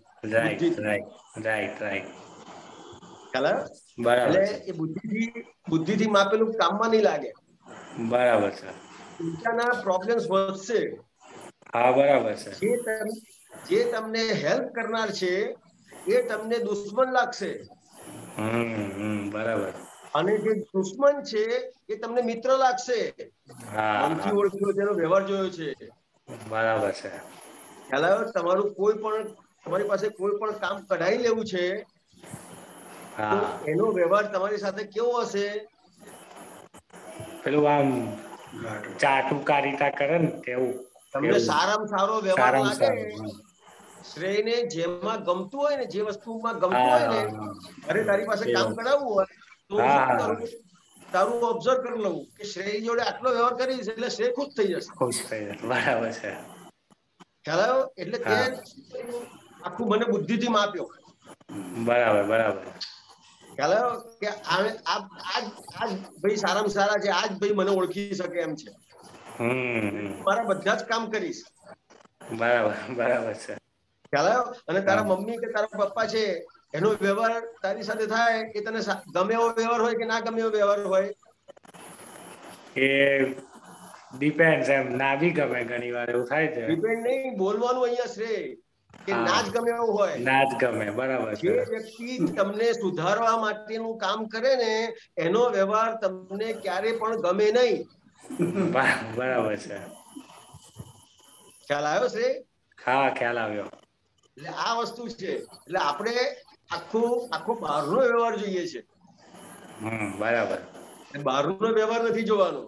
Speaker 8: એટલે એ બુદ્ધિથી માપેલું કામમાં નહીં લાગે.
Speaker 11: બરાબર છે.
Speaker 8: ઊંચાના પ્રોબ્લેમ્સ વધશે.
Speaker 11: હા, બરાબર છે.
Speaker 8: જે તમને હેલ્પ કરનાર છે એ તમને દુશ્મન લાગશે.
Speaker 11: બરાબર.
Speaker 8: અને જે દુશ્મન છે એ તમને મિત્ર લાગશે. મનથી ઓળખ્યો, તેનો વ્યવહાર જોયો છે.
Speaker 11: બરાબર છે.
Speaker 8: તમારી પાસે કોઈ પણ કામ કઢાઈ લેવું છે તો એનો વ્યવહાર તમારી સાથે કેવો હશે?
Speaker 11: પેલું આમ ચાટુકારિતા કરે ને તેવું.
Speaker 8: તમને સારામાં સારો વ્યવહાર લાગે. શ્રેયને જેમાં ગમતું હોય ને, જે વસ્તુમાં ગમતું હોય ને, અરે તારી પાસે કામ કરાવવું હોય તો તારું ઓબ્ઝર્વ કરી લઉં કે શ્રેય જોડે આટલો વ્યવહાર કરીશ એટલે શ્રેય ખુશ થઈ જશે.
Speaker 11: બરાબર છે.
Speaker 8: ખ્યાલ આવ્યો? એટલે તે આખું મને બુદ્ધિથી માપ્યો.
Speaker 11: બરાબર બરાબર.
Speaker 8: ખ્યાલ આવ્યો કે આજ ભાઈ સારામાં સારા છે, આજ ભાઈ મને ઓળખી શકે એમ છે. મારા બધા જ કામ કરીશ.
Speaker 11: બરાબર બરાબર છે.
Speaker 8: ખ્યાલ આવ્યો? અને તારા મમ્મી કે તારા પપ્પા છે એનો વ્યવહાર તારી સાથે થાય કે તને ગમે એવો વ્યવહાર હોય કે ના ગમે એવો વ્યવહાર હોય
Speaker 11: એ ડિપેન્ડ એમ. ના બી ગમે ઘણી વાર એવું થાય છે.
Speaker 8: ડિપેન્ડ નહીં, બોલવાનું અહીંયા શ્રેય કે ના જ ગમે એવું હોય.
Speaker 11: ના જ ગમે. બરાબર છે.
Speaker 8: જે વ્યક્તિ તમને સુધારવા માટેનું કામ કરે ને એનો વ્યવહાર તમને ક્યારે પણ ગમે નહીં.
Speaker 11: બરાબર છે.
Speaker 8: ખ્યાલ આવ્યો છે?
Speaker 11: હા, ખ્યાલ આવ્યો.
Speaker 8: એટલે આ વસ્તુ છે. એટલે આપણે આખો બહારનો વ્યવહાર જોઈએ છે.
Speaker 11: બરાબર.
Speaker 8: બહારનો વ્યવહાર નથી જોવાનો.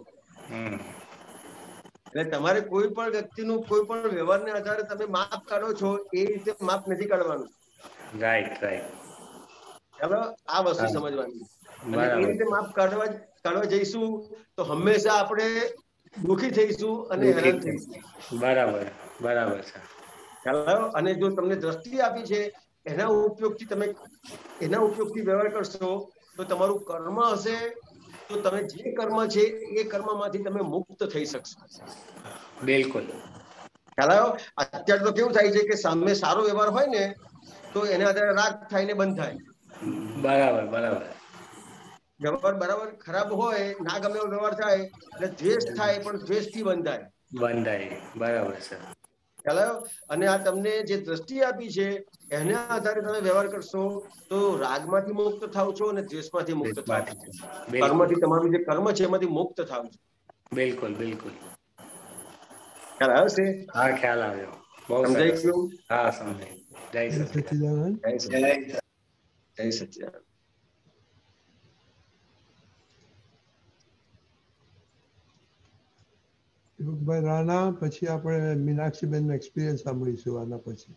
Speaker 8: એટલે તમારે કોઈ પણ વ્યક્તિનું કોઈ પણ વ્યવહારને આધારે તમે માપ કાઢો છો એ રીતે માપ નથી કાઢવાનું.
Speaker 11: Right right.
Speaker 8: ચાલો, આ વસ્તુ સમજવાની. એ રીતે માપ કાઢવા જઈશું તો હંમેશા આપણે દુઃખી થઈશું અને હેરાન થઈશું.
Speaker 11: બરાબર બરાબર છે.
Speaker 8: ચાલો, અને જો તમને દ્રષ્ટિ આપી છે એના ઉપયોગથી વ્યવહાર કરશો તો તમારું કર્મ હશે તો તમે જે કર્મ છે એ કર્મમાંથી તમે મુક્ત થઈ શકશો.
Speaker 11: બિલકુલ.
Speaker 8: ખ્યાલ આવ્યો? અત્યારે તો કેવું થાય છે કે સામે સારો વ્યવહાર હોય ને તો એના આધારે રાગ થાય ને બંધ થાય.
Speaker 11: બરાબર બરાબર.
Speaker 8: વ્યવહાર બરાબર ખરાબ હોય, ના ગમે એવો વ્યવહાર થાય એટલે દ્વેષ થાય, પણ દ્વેષથી બંધાય.
Speaker 11: બરાબર છે.
Speaker 8: ખ્યાલ આવ્યો? અને આ તમને જે દ્રષ્ટિ આપી છે એના આધારે તમે વ્યવહાર કરશો તો રાગમાંથી મુક્ત થાવ છો અને દ્વેષમાંથી મુક્ત થાવ છો. કર્મથી તમારું જે કર્મ છે એમાંથી મુક્ત થાવ છો.
Speaker 11: બિલકુલ બિલકુલ.
Speaker 8: ખ્યાલ આવ્યો છે?
Speaker 11: હા, ખ્યાલ આવ્યો.
Speaker 8: સમજાઈ ગયું?
Speaker 11: હા, સમજાય. જય સચ્ચિદાનંદ.
Speaker 8: જય સચ્ચિદાનંદ.
Speaker 3: દીપકભાઈ રાણા, પછી આપણે મીનાક્ષીબેનનો એક્સપિરિયન્સ સાંભળીશું આના પછી.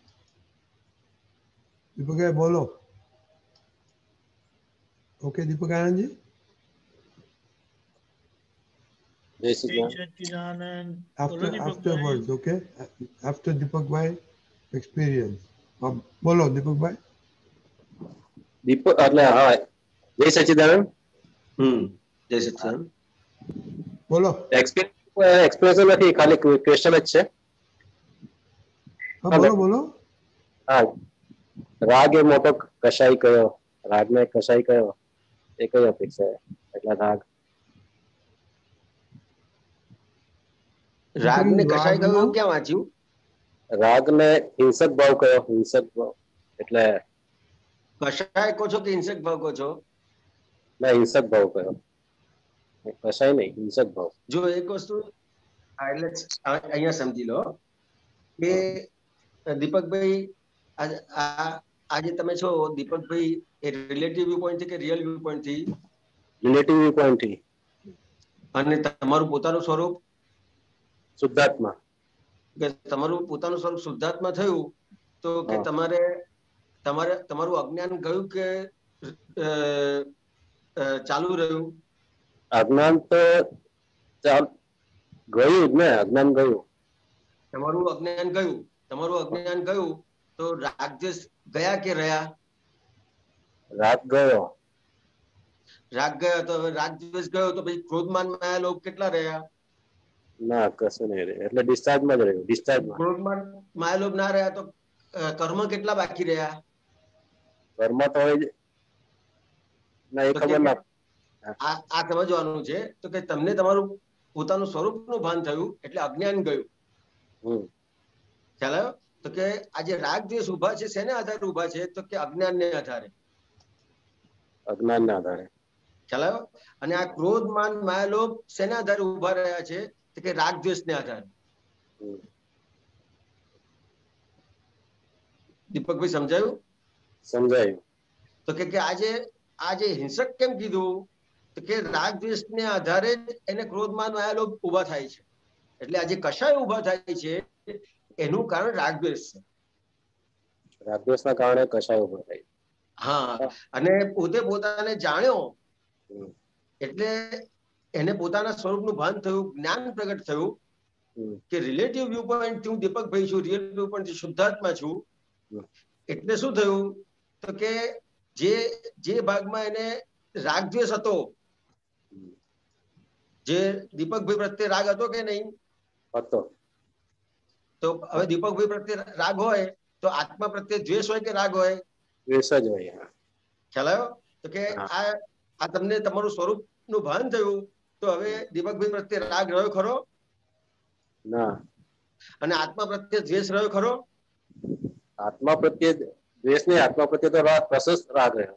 Speaker 3: દીપકભાઈ બોલો. ઓકે દીપક આનંદજી. Afterwards, okay? After દીપકભાઈ experience. બોલો દીપકભાઈ.
Speaker 12: એટલે હા, જય સચ્ચિદાનંદ.
Speaker 8: જય સચ્ચિદાનંદ.
Speaker 3: બોલો.
Speaker 12: એક્સપ્રેશન નથી, ખાલી ક્વેશ્ચન જ છે.
Speaker 3: હા બોલો બોલો.
Speaker 12: હા, રાગ એ મોટો કશાઈ કયો, રાગને કશાઈ કયો, એ કઈ અપેક્ષા એટલે રાગ
Speaker 8: રાગને કશાય કયો એવું ક્યાં વાંચ્યું?
Speaker 12: રાગને હિંસક ભાવ કયો, હિંસક ભાવ એટલે
Speaker 8: કશાય કહો છો કે હિંસક ભાવ કહો છો?
Speaker 12: ના, હિંસક ભાવ કયો, કશાય નહીં, હિંસક ભાવ.
Speaker 8: જો એક વસ્તુ એટલે અહીંયા સમજી લો કે દીપકભાઈ આજે તમે છો દીપકભાઈ એ રિલેટિવ વ્યૂ પોઈન્ટ થી કે રિયલ વ્યૂ પોઈન્ટ થી?
Speaker 12: રિલેટિવ વ્યૂ પોઈન્ટ થી.
Speaker 8: અને તમારું પોતાનું સ્વરૂપ
Speaker 12: શુદ્ધાત્મા.
Speaker 8: કે તમારું પોતાનું સ્વરૂપ શુદ્ધાત્મા થયું તો કે તમારું અજ્ઞાન ગયું કે ચાલુ રહ્યું?
Speaker 12: અજ્ઞાન તો ગયું જ ને, અજ્ઞાન ગયું.
Speaker 8: તમારું અજ્ઞાન ગયું તો રાગદ્વેષ ગયા કે રહ્યા?
Speaker 12: રાગ ગયો.
Speaker 8: રાગ ગયો તો હવે રાગદ્વેષ ગયો તો પછી ક્રોધમાન માયા લોભ કેટલા રહ્યા?
Speaker 12: ના, કશું નહીં રહે, એટલે ડિસ્ચાર્જમાં જ રહ્યું. ડિસ્ચાર્જમાં.
Speaker 8: ક્રોધમાન માયા લોભ ના રહ્યા તો કર્મ કેટલા બાકી રહ્યા?
Speaker 12: કર્મ તો હોય ના, એ ખબર ના.
Speaker 8: આ સમજવાનું છે તો કે તમને તમારું પોતાનું સ્વરૂપનું ભાન થયું એટલે અજ્ઞાન ગયું. ખ્યાલ આવ્યો? તો કે આજે રાગ દ્વેષ ઉભા છે શેને આધારે ઉભા છે? તો કે અજ્ઞાનને આધારે.
Speaker 12: અજ્ઞાનના આધારે.
Speaker 8: ખ્યાલ આવ્યો? અને આ ક્રોધ માન માયા લોભ શેના આધારે ઉભા રહ્યા છે? તો કે રાગ દ્વેષને આધારે. દીપકભાઈ સમજાયું?
Speaker 12: સમજાયું.
Speaker 8: તો કે આજે હિંસક કેમ કીધું? તો કે રાગ દ્વેષને આધારે એને ક્રોધ માન માયા લોભ ઉભા થાય છે. એટલે આજે કશાય ઉભા થાય છે એનું કારણ રાગદ્વેષ છે.
Speaker 12: રાગદ્વેષના કારણે કશાય ઉભો થાય.
Speaker 8: હા, અને પોતે પોતાને જાણ્યો એટલે એને પોતાના સ્વરૂપનું ભાન થયું, જ્ઞાન પ્રગટ થયું કે રિલેટિવ વ્યૂ પોઈન્ટ હું દીપકભાઈ છું, રિયલ વ્યૂ પોઈન્ટ શુદ્ધાત્મા છું. એટલે શું થયું? તો કે જે ભાગમાં એને રાગદ્વેષ હતો, જે દીપકભાઈ પ્રત્યે રાગ હતો કે નહીં
Speaker 12: હતો,
Speaker 8: તો હવે દીપકભાઈ પ્રત્યે રાગ હોય તો આત્મા પ્રત્યે દ્વેષ હોય કે રાગ હોય?
Speaker 12: દ્વેષ જ હોય.
Speaker 8: ખ્યાલ આવ્યો? તો કે આ તમને તમારું સ્વરૂપ નું ભાન થયું તો હવે દીપકભાઈ પ્રત્યે રાગ રહ્યો ખરો?
Speaker 12: ના.
Speaker 8: અને આત્મા પ્રત્યે દ્વેષ રહ્યો ખરો?
Speaker 12: આત્મા પ્રત્યે દ્વેષ નહીં, આત્મા પ્રત્યે તો રાગ, પ્રશસ્ત રાગ રહ્યો.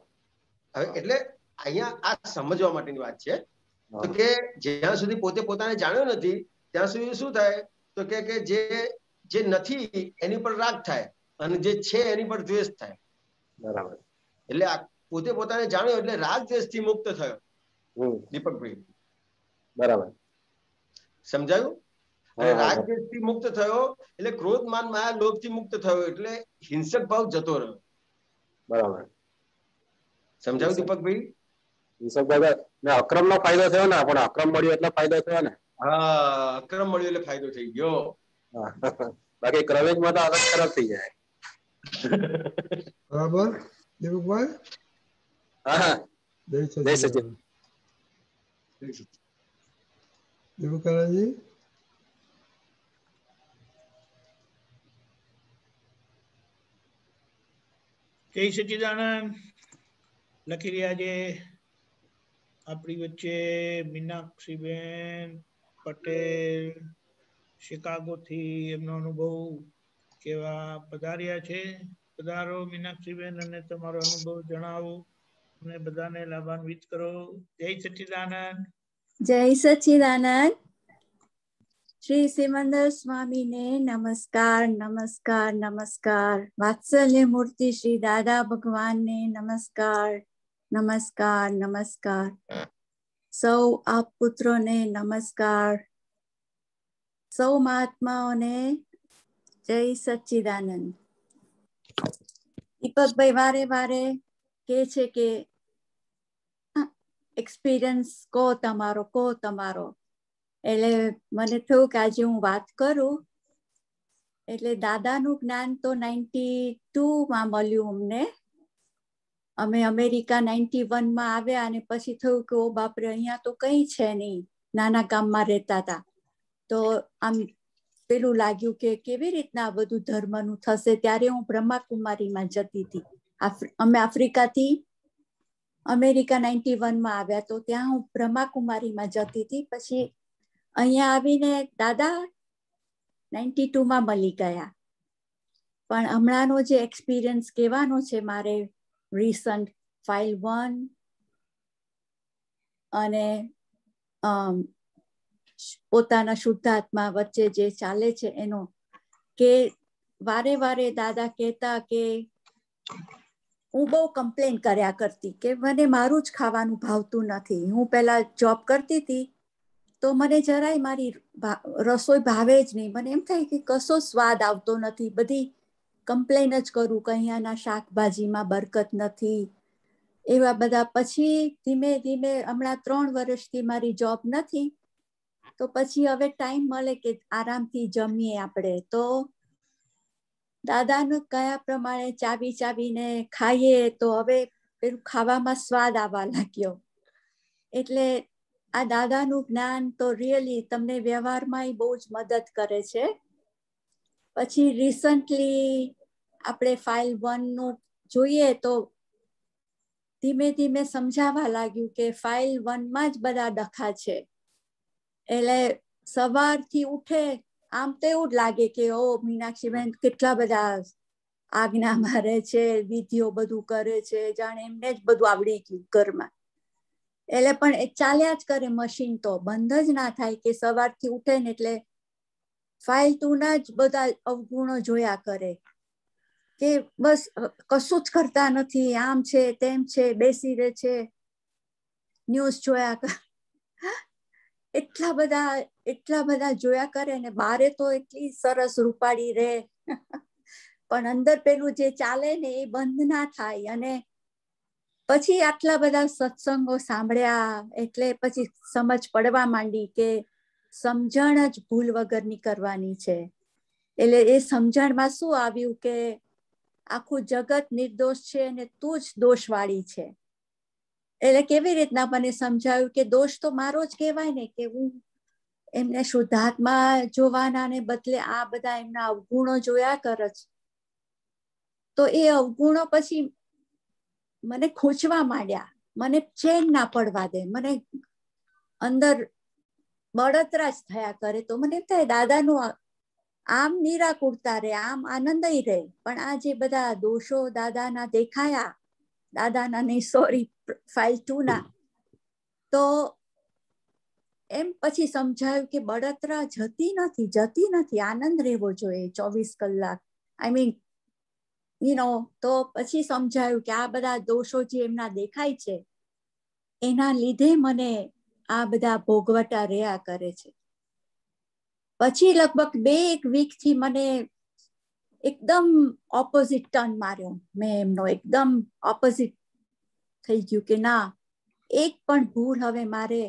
Speaker 8: હવે એટલે અહીંયા આ સમજવા માટેની વાત છે. તો કે જ્યાં સુધી પોતે પોતાને જાણ્યો નથી ત્યાં સુધી શું થાય? તો કે જે નથી એની પર રાગ થાય અને જે છે એની પર દ્વેષ થાય.
Speaker 12: બરાબર.
Speaker 8: એટલે પોતે પોતાને જાણ્યો એટલે રાગ દ્વેષ થી મુક્ત થયો દીપકભાઈ.
Speaker 12: બરાબર.
Speaker 8: સમજાયું? અને રાગ દ્વેષ થી મુક્ત થયો એટલે ક્રોધ માન માયા લોભ થી મુક્ત થયો એટલે હિંસક ભાવ જતો રહ્યો.
Speaker 12: બરાબર.
Speaker 8: સમજાયું દીપકભાઈ?
Speaker 12: હિંસક ભાવ ને અક્રમ નો ફાયદો થયો ને, પણ અક્રમ મળ્યો એટલે ફાયદો થયો ને.
Speaker 8: હા, અક્રમ મળ્યો એટલે ફાયદો થઈ ગયો.
Speaker 12: બાકી ક્રમિક માં તો હાલત ખરાબ થઈ જાય.
Speaker 3: બરાબર દીપકભાઈ?
Speaker 12: હા, જય સચિન.
Speaker 3: દીપકરાજી
Speaker 7: જય સચિદાનંદ. લખી રહ્યા છે આપણી વચ્ચે મીનાક્ષીબેન પટેલ શિકાગો થી, એમનો અનુભવ કેવા પધાર્યા છે. પધારો મીનાક્ષીબેન અને તમારો અનુભવ જણાવો અને બધાને લાભાન્વિત કરો. જય સચ્ચિદાનંદ.
Speaker 13: જય સચ્ચિદાનંદ. શ્રી સિમંદર સ્વામીને નમસ્કાર, નમસ્કાર, નમસ્કાર. વાત્સલ્ય મૂર્તિ શ્રી દાદા ભગવાનને નમસ્કાર, નમસ્કાર, નમસ્કાર. સૌ આપ પુત્રોને નમસ્કાર. સૌ મહાત્માઓને જય સચ્ચિદાનંદ. દીપકભાઈ વારે વારે કે છે કે એક્સપિરિયન્સ કહો તમારો. એટલે મને થયું કે આજે હું વાત કરું. એટલે દાદાનું જ્ઞાન તો 92 માં મળ્યું અમને. અમે અમેરિકા 91 આવ્યા અને પછી થયું કે ઓ બાપરે, અહીંયા તો કઈ છે નહીં. નાના ગામમાં રહેતા હતા તો આમ પેલું લાગ્યું કે કેવી રીતના બધું ધર્મનું થશે. ત્યારે હું બ્રહ્માકુમારીમાં જતી હતી. અમે આફ્રિકાથી અમેરિકા 91માં આવ્યા તો ત્યાં હું બ્રહ્માકુમારીમાં જતી હતી. પછી અહીંયા આવીને દાદા 92માં મળી ગયા. પણ હમણાંનો જે એક્સપિરિયન્સ કહેવાનો છે મારે, રિસન્ટ ફાઇલ 1 અને પોતાના શુદ્ધાત્મા વચ્ચે જે ચાલે છે એનો, કે વારે વારે દાદા કહેતા કે હું બહુ કમ્પ્લેન કર્યા કરતી કે મને મારું જ ખાવાનું ભાવતું નથી. હું પહેલા જોબ કરતી હતી તો મને જરાય મારી રસોઈ ભાવે જ નહીં. મને એમ થાય કે કશો સ્વાદ આવતો નથી. બધી કમ્પ્લેન જ કરું કે અહીંયાના શાકભાજીમાં બરકત નથી, એવા બધા. પછી ધીમે ધીમે હમણાં 3 વર્ષથી મારી જોબ નથી તો પછી હવે ટાઈમ મળે કે આરામથી જમીએ આપણે. તો દાદાનું કયા પ્રમાણે ચાવીને ખાઈએ તો હવે પેલું ખાવામાં સ્વાદ આવવા લાગ્યો. એટલે આ દાદાનું જ્ઞાન તો રિયલી તમને વ્યવહારમાં બહુ જ મદદ કરે છે. પછી રિસન્ટલી આપણે ફાઇલ 1 નું જોઈએ તો ધીમે ધીમે સમજાવવા લાગ્યું કે ફાઇલ 1માં જ બધા ડખા છે. એટલે સવારથી ઉઠે આમ તો એવું જ લાગે કે ઓ મીનાક્ષીબેન કેટલા બધા આજ્ઞા મારે છે, વિધિઓ બધું કરે છે, જાણે એમને જ બધું આવડી ગયું ઘરમાં. એટલે પણ એ ચાલ્યા જ કરે મશીન, તો બંધ જ ના થાય કે સવારથી ઉઠે ને એટલે ફાઇલ 2 ના જ બધા અવગુણો જોયા કરે કે બસ કશું જ કરતા નથી, આમ છે તેમ છે, બેસી રહે છે, ન્યૂઝ જોયા કરે. એટલા બધા જોયા કરે ને. બારે તો એટલી સરસ રૂપાળી રહે પણ અંદર પેલું જે ચાલે ને એ બંધ ના થાય. અને પછી આટલા બધા સત્સંગો સાંભળ્યા એટલે પછી સમજ પડવા માંડી કે સમજણ જ ભૂલ વગરની કરવાની છે. એટલે એ સમજણમાં શું આવ્યું કે આખું જગત નિર્દોષ છે અને તું જ દોષવાળી છે. એટલે કેવી રીતના મને સમજાયું કે દોષ તો મારો જ કહેવાય ને, કે હું એમને શુદ્ધાત્મા જોવાના ને બદલે આ બધા એમના અવગુણો જોયા કરે છે. તો એ અવગુણો પછી મને ખોચવા માંડ્યા, મને ચેન ના પડવા દે, મને અંદર બળતરા જ થયા કરે. તો મને એમ થાય દાદાનું આમ નિરાકુરતા રહે, આમ આનંદ રહે, પણ આ જે બધા દોષો દાદાના દેખાયા, દાદાના નહીં સોરી ફાઇલ 2 ના, તો એમ પછી સમજાયું કે બળતરા જતી નથી, આનંદ રહેવો જોઈએ 24 કલાક. આઈ મીન તો પછી સમજાયું કે આ બધા દોષો જે એમના દેખાય છે એના લીધે મને આ બધા ભોગવટા રહ્યા કરે છે. પછી લગભગ 2 વીક થી મને એકદમ ઓપોઝિટ ટર્ન માર્યો. મેં એમનો એકદમ ઓપોઝિટ થઈ ગયું કે ના, એક પણ ભૂલ હવે મારે,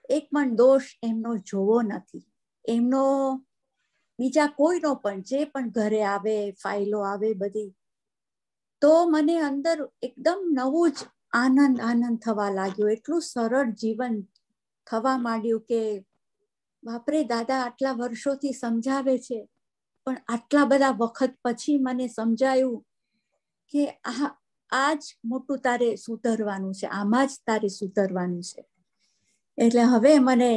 Speaker 13: એક પણ દોષ એમનો જોવો નથી. એમનો બીજા કોઈનો પણ, જે પણ ઘરે આવે, ફાઇલો આવે બધી, તો મને અંદર એકદમ નવું જ આનંદ થવા લાગ્યો. એટલું સરળ જીવન થવા માંડ્યું કે બાપરે, દાદા આટલા વર્ષોથી સમજાવે છે પણ આટલા બધા વખત પછી મને સમજાયું કે આ જ મોટું તારે સુધરવાનું છે, આમાં જ તારે સુધરવાનું છે. એટલે હવે મને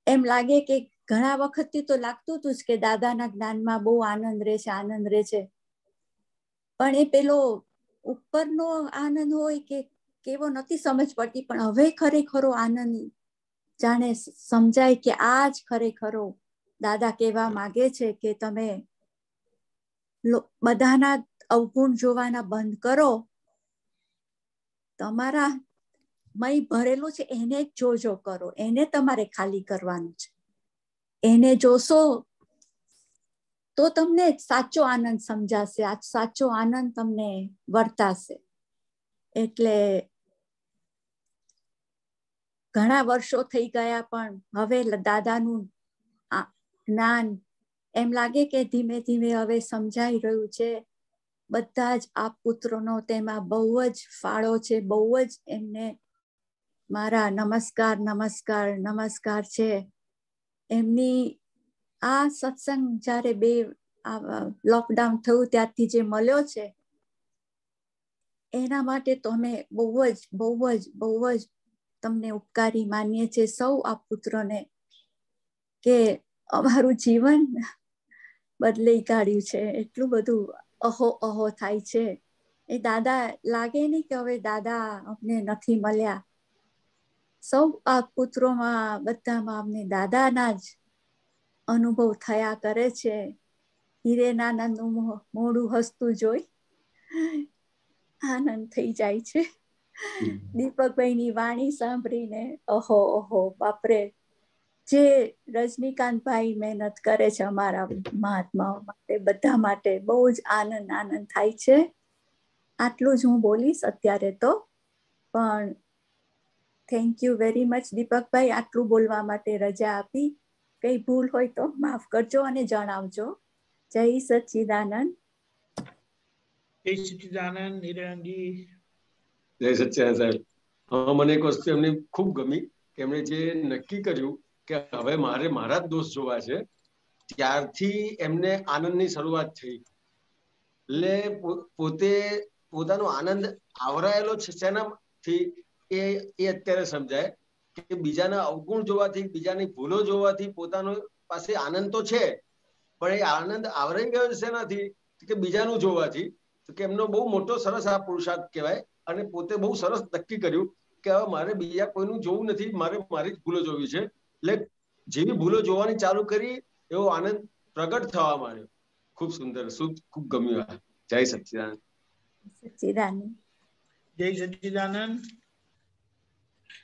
Speaker 13: એમ લાગે કે ઘણા વખતથી તો લાગતું હતું જ કે દાદાના જ્ઞાનમાં બહુ આનંદ રહે છે, પણ એ પેલો ઉપરનો આનંદ હોય કે કેવો નથી સમજ પડતી. પણ હવે ખરેખરો આનંદ જાણે સમજાય કે આ જ ખરેખરો દાદા કહેવા માંગે છે કે તમે બધાના અવગુણ જોવાના બંધ કરો, તમારા મય ભરેલું છે એને જ જોજો કરો, એને તમારે ખાલી કરવાનું છે. એને જોશો તો તમને સાચો આનંદ સમજાશે, આ સાચો આનંદ તમને વર્તાશે. એટલે ઘણા વર્ષો થઈ ગયા પણ હવે દાદાનું જ્ઞાન એમ લાગે કે ધીમે ધીમે હવે સમજાઈ રહ્યું છે. બધા જ આ પુત્રોનો તેમાં બહુ જ ફાળો છે, બહુ જ એમને મારા નમસ્કાર નમસ્કાર નમસ્કાર છે. એમની આ સત્સંગ જ્યારે લોકડાઉન થયું ત્યારથી જે મળ્યો છે એના માટે તો અમે બહુ જ તમને ઉપકારી માનીએ છીએ સૌ આ પુત્રોને, કે અમારું જીવન બદલાઈ કાઢ્યું છે. એટલું બધું અહો થાય છે. એ દાદા લાગે નહીં કે હવે દાદા અમને નથી મળ્યા. સૌ આ પુત્રોમાં બધામાં અમને દાદાના જ અનુભવ થયા કરે છે. હિરેનાનંદનું મોઢું હસતું જોઈ આનંદ થઈ જાય છે. દીપકભાઈની વાણી સાંભળીને ઓહો બાપરે, જે રજનીકાંતભાઈ મહેનત કરે છે અમારા મહાત્માઓ માટે, બધા માટે બહુ જ આનંદ થાય છે. આટલું જ હું બોલીશ અત્યારે તો, પણ થેન્ક યુ વેરી મચ દીપકભાઈ આટલું બોલવા માટે રજા આપી. કઈ ભૂલ હોય તો માફ કરજો અને જણાવજો. જય સચ્ચિદાનંદ.
Speaker 7: જય સચ્ચિદાનંદ. નિરંજી
Speaker 8: જય સચ્ચિદાનંદ સાહેબ. મને એક વસ્તુ એમની ખૂબ ગમી કે એમણે જે નક્કી કર્યું કે હવે મારે મારા જ દોષ જોવા છે, ત્યારથી એમને આનંદની શરૂઆત થઈ. એટલે પોતે પોતાનો આનંદ આવરાયેલો છે શેનાથી એ અત્યારે સમજાય કે બીજાના અવગુણ જોવાથી, બીજાની ભૂલો જોવાથી પોતાનો પાસે આનંદ તો છે, પણ એ આનંદ આવરાઈ ગયો છે શેનાથી કે બીજાનું જોવાથી. કે એમનો બહુ મોટો સરસ આ પુરુષાર્થ કહેવાય. અને પોતે બહુ સરસ નક્કી કર્યું કે હવે મારે બીજા કોઈનું જોવું નથી, મારે મારી જ ભૂલો જોવી છે. એટલે જેવી ભૂલો જોવાની ચાલુ કરી એવો આનંદ પ્રગટ થવા માંડ્યો. ખૂબ સુંદર, ખૂબ ગમ્યું. જય સચ્ચિદાનંદ.
Speaker 13: સચ્ચિદાનંદ.
Speaker 7: જય સચ્ચિદાનંદ.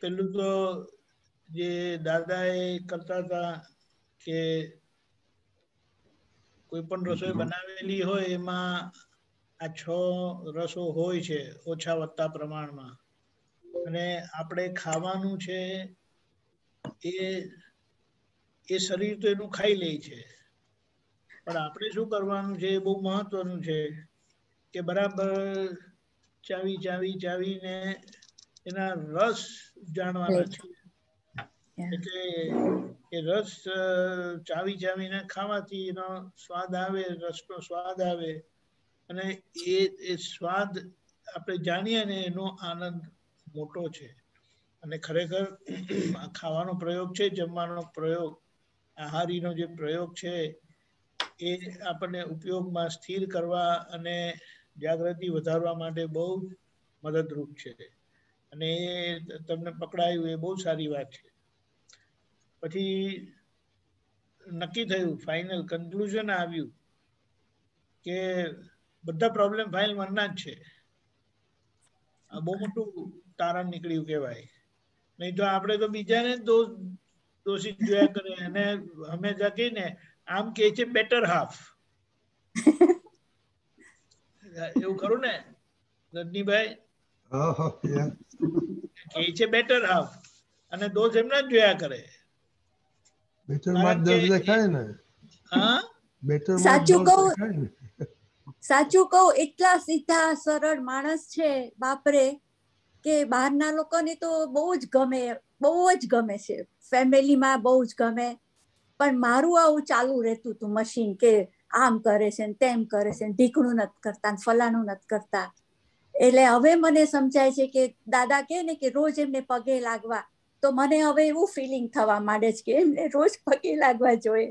Speaker 7: પેલું તો જે દાદા એ કરતા હતા કે કોઈ પણ રસોઈ બનાવેલી હોય એમાં આ 6 રસો હોય છે ઓછા વત્તા પ્રમાણમાં, અને આપણે ખાવાનું છે એ શરીર તો એનું ખાઈ લે છે, પણ આપણે શું કરવાનું છે એ બહુ મહત્વનું છે કે બરાબર ચાવીને એના રસ જાણવાના છે. એટલે એ રસ ચાવીને ખાવાથી એનો સ્વાદ આવે, રસનો સ્વાદ આવે, અને એ સ્વાદ આપણે જાણીએ ને એનો આનંદ મોટો છે. અને ખરેખર ખાવાનો પ્રયોગ છે, જમવાનો પ્રયોગ, આહારીનો જે પ્રયોગ છે એ આપણને ઉપયોગમાં સ્થિર કરવા અને જાગૃતિ વધારવા માટે બહુ મદદરૂપ છે. અને એ તમને પકડાયું એ બહુ સારી વાત છે. પછી નક્કી થયું, ફાઇનલ કન્ક્લુઝન આવ્યું કે બધા પ્રોબ્લેમ ફાઇલ મનના જ છે. આ બહુ મોટું તારણ નીકળ્યું કહેવાય. નહીં તો આપણે તો બીજાને દોષિત જોયા કરે, અને હંમેશા કહીને આમ કે છે બેટર હાફ. એવું ખરું ને રજનીભાઈ? કે છે બેટર હાફ, અને દોષ એમના જ જોયા કરે.
Speaker 13: સાચું કહું, એટલા સીધા સરળ માણસ છે બાપરે, કે બહારના લોકોને તો બહુ જ ગમે છે, ફેમિલીમાં બહુ જ ગમે. પણ મારું આવું ચાલુ રહેતું હતું મશીન, કે આમ કરે છે ને તેમ કરે છે, ઢીકણું નથી કરતા, ફલાણું નથી કરતા. એટલે હવે મને સમજાય છે કે દાદા કહે ને કે રોજ એમને પગે લાગવા, તો મને હવે એવું ફિલિંગ થવા માંડે છે કે એમને રોજ પગે લાગવા જોઈએ.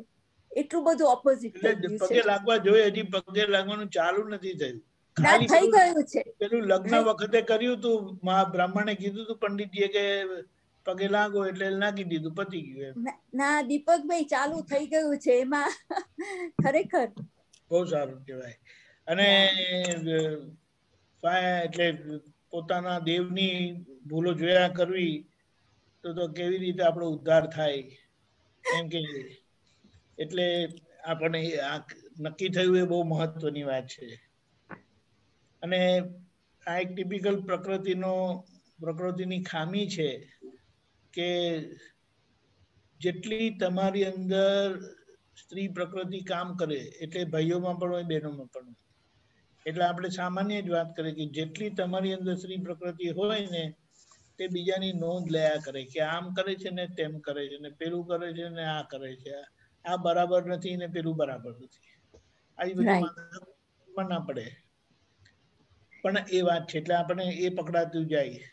Speaker 13: એટલું બધું ઓપોઝિટ થઈ ગયું છે.
Speaker 7: પગે લાગવા જોઈએ, હજી પગે લાગવાનું ચાલુ નથી થયું. ખાલી
Speaker 13: થઈ ગયું છે.
Speaker 7: પેલું લગ્ન વખતે કર્યું હતું, બ્રાહ્મણે કીધું હતું પંડિતજીએ કે પગે લાગો, એટલે નાખી દીધું, પતી ગયું.
Speaker 13: ના દીપકભાઈ, ચાલુ થઈ ગયું છે એમાં. ખરેખર
Speaker 7: બહુ સારું કહેવાય. અને એટલે પોતાના દેવની ભૂલો જોયા કરવી, તો કેવી રીતે આપણો ઉદ્ધાર થાય એમ કે, એટલે આપણને નક્કી થયું એ બહુ મહત્વની વાત છે. અને આ એક ટિપિકલ પ્રકૃતિની ખામી છે કે જેટલી તમારી અંદર સ્ત્રી પ્રકૃતિ કામ કરે, એટલે ભાઈઓમાં પણ હોય, બહેનોમાં પણ હોય, એટલે આપણે સામાન્ય જ વાત કરીએ કે જેટલી તમારી અંદર સ્ત્રી પ્રકૃતિ હોય ને તે બીજાની નોંધ લયા કરે કે આમ કરે છે ને તેમ કરે છે ને પેલું કરે છે ને આ કરે છે, આ બરાબર નથી ને પેલું બરાબર નથી, આ બધું ના પડે. પણ એ વાત છે એટલે આપણે એ પકડાતું જાય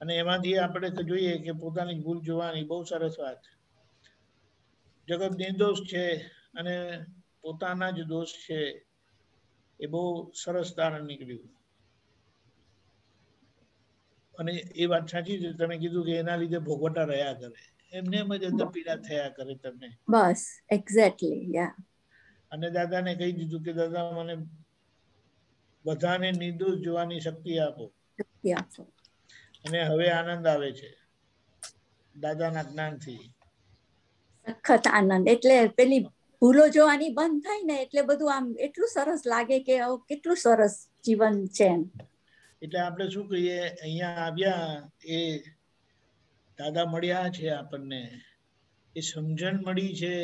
Speaker 7: અને એમાંથી આપણે જોઈએ કે પોતાની ભૂલ જોવાની બહુ સરસ વાત. જગત નિર્દોષ છે અને પોતાના જ દોષ છે, એ બહુ સરસ તારણ નીકળ્યું. અને એ વાત સાચી છે તમે કીધું કે એના લીધે ભોગવટા રહ્યા કરે, એમને એમ જ અંદર પીડા થયા કરે તમને.
Speaker 13: બસ એક્ઝેક્ટલી યા.
Speaker 7: અને દાદાને કહી દીધું કે દાદા મને બધાને નિર્દોષ જોવાની શક્તિ આપો. અને હવે આનંદ આવે છે દાદાના જ્ઞાનથી.
Speaker 13: સખત આનંદ, એટલે પેલી ભૂલો જોવાની બંધ થાય ને એટલે બધું આમ એટલું સરસ લાગે કે કેટલું સરસ જીવન છે.
Speaker 7: એટલે આપણે શું કહીએ અહીંયા આવ્યા એ દાદા મળ્યા છે આપણને, એ સમજણ મળી છે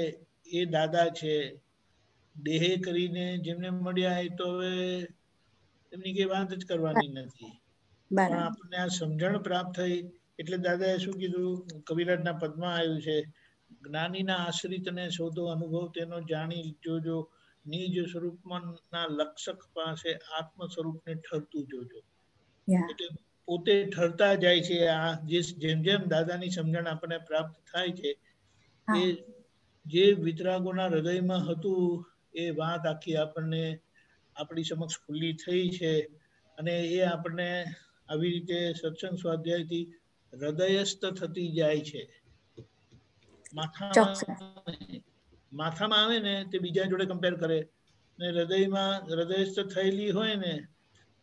Speaker 7: એ દાદા છે. દેહ કરીને જેમને મળ્યા એ તો હવે એમની કઈ વાત જ કરવાની નથી, પણ આપણને આ સમજણ પ્રાપ્ત થઈ એટલે દાદાએ શું કીધું, કવિરાજના પદમાં આવ્યું છે, જ્ઞાનીના આશ્રિતને શોધો અનુભવ તેનો જાણી જોજો, નિજ સ્વરૂપમાં ના લક્ષક પાસે આત્મ સ્વરૂપને ઠરતું જોજો. એટલે પોતે ઠરતા જાય છે. આ જેમ જેમ દાદાની સમજણ આપણને પ્રાપ્ત થાય છે એ જે વિતરાગોના હૃદયમાં હતું એ વાત આખી આપણને આપણી સમક્ષ ખુલ્લી થઈ છે. અને એ આપણને આવી રીતે સત્સંગ સ્વાધ્યાયથી હૃદયસ્થ થતી જાય છે. માથામાં આવે ને તે બીજા જોડે કમ્પેર કરે ને હૃદયમાં હૃદયસ્થ થયેલી હોય ને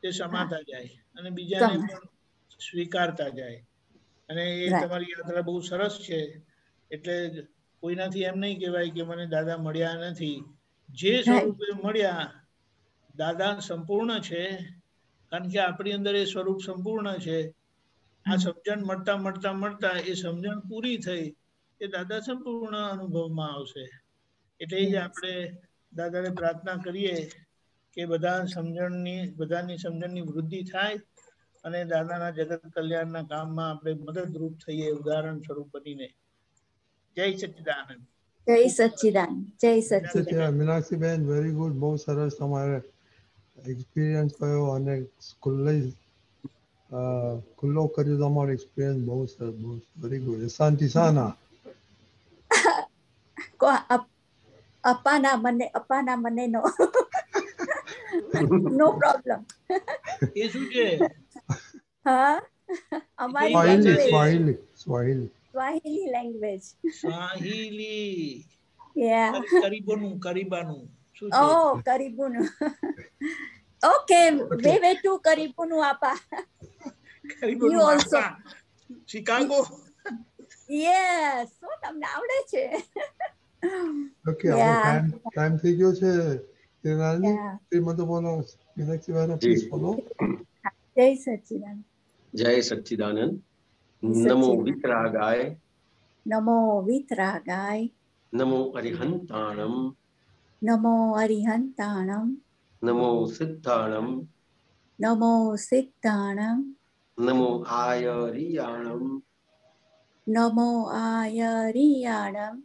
Speaker 7: તે સમાતા જાય અને બીજાને પણ સ્વીકારતા જાય. અને એ તમારી યાત્રા બહુ સરસ છે. એટલે કોઈનાથી એમ નહીં કહેવાય કે મને દાદા મળ્યા નથી. જે સ્વરૂપે મળ્યા દાદા સંપૂર્ણ છે, કારણ કે આપણી અંદર એ સ્વરૂપ સંપૂર્ણ છે. આ સમજણ મળતા મળતા મળતા એ સમજણ પૂરી થઈ એ દાદા સંપૂર્ણ અનુભવમાં આવશે. એટલે જ આપણે દાદાને પ્રાર્થના કરીએ કે બધાની સમજણની વૃદ્ધિ થાય અને દાદાના જગત કલ્યાણના કામમાં આપણે મદદરૂપ થઈએ ઉદાહરણ સ્વરૂપ બનીને. જય સચ્ચિદાનંદ.
Speaker 13: જય સચ્ચિદાનંદ. જય સચ્ચિદાનંદ.
Speaker 3: મીનાક્ષીબેન વેરી ગુડ, બહુ સરસ તમારે એક્સપિરિયન્સ કયો અને ખુલ્લો કર્યો તમારો એક્સપિરિયન્સ બહુ સરસ, બહુ વેરી ગુડ. શાંતિ સાના
Speaker 13: અપાના મને નો પ્રોબ્લેમ.
Speaker 7: એ શું છે?
Speaker 13: હા, અમારી સ્વાહિલી લેંગ્વેજ.
Speaker 7: સ્વાહિલી. કરીબાનું શું છે?
Speaker 13: Oh, karibunu. Okay, bebe tu karibunu apa?
Speaker 7: Karibunu apa? Chicago.
Speaker 13: Yes, so તમને આવડે છે.
Speaker 3: ઓકે, આપણો ટાઈમ થઈ ગયો છે. તેનાલી શ્રીમંત બોલો, મીનાક્ષીબેન પ્લીઝ બોલો.
Speaker 13: જય સચ્ચિદાનંદ.
Speaker 8: જય સચ્ચિદાનંદ. નમો વિતરાગાય.
Speaker 13: નમો વિતરાગાય.
Speaker 8: નમો અરિહંતાણમ.
Speaker 13: નમો અરિહંતાણમ.
Speaker 8: નમો સિદ્ધાણમ.
Speaker 13: નમો સિદ્ધાણમ.
Speaker 8: નમો આયરિયાણમ.
Speaker 13: નમો આયરિયાણમ.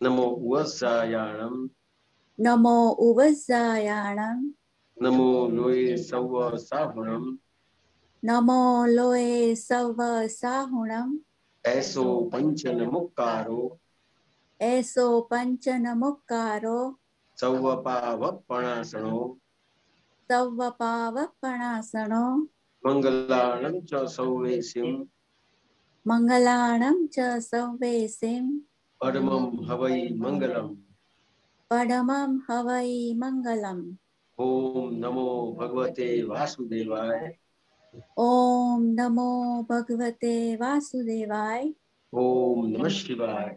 Speaker 8: નમો ઉવસાયાણમ.
Speaker 13: નમો ઉવસાયાણમ.
Speaker 8: નમો લોય સવ સાહુણમ.
Speaker 13: નમો લોય સવ સાહુણમ.
Speaker 8: એસો પંચન મુક્કારો.
Speaker 13: એસો પંચન મુક્કારો.
Speaker 8: સૌવપાવપણાસણો.
Speaker 13: સૌવપાવપણાસણો.
Speaker 8: મંગલાણં ચ સૌવેસિમ.
Speaker 13: મંગલાણં ચ સૌવેસિમ.
Speaker 8: પરમં હવૈ મંગલમ.
Speaker 13: પરમં હવૈ મંગલમ.
Speaker 8: ઓમ નમો ભગવતે વાસુદેવાય.
Speaker 13: ઓમ નમો ભગવતે વાસુદેવાય.
Speaker 8: ઓમ નમઃ શિવાય.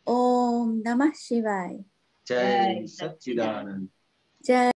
Speaker 13: ઓમ નમઃ શિવાય.
Speaker 8: જય સચ્ચિદાનંદ.
Speaker 13: જય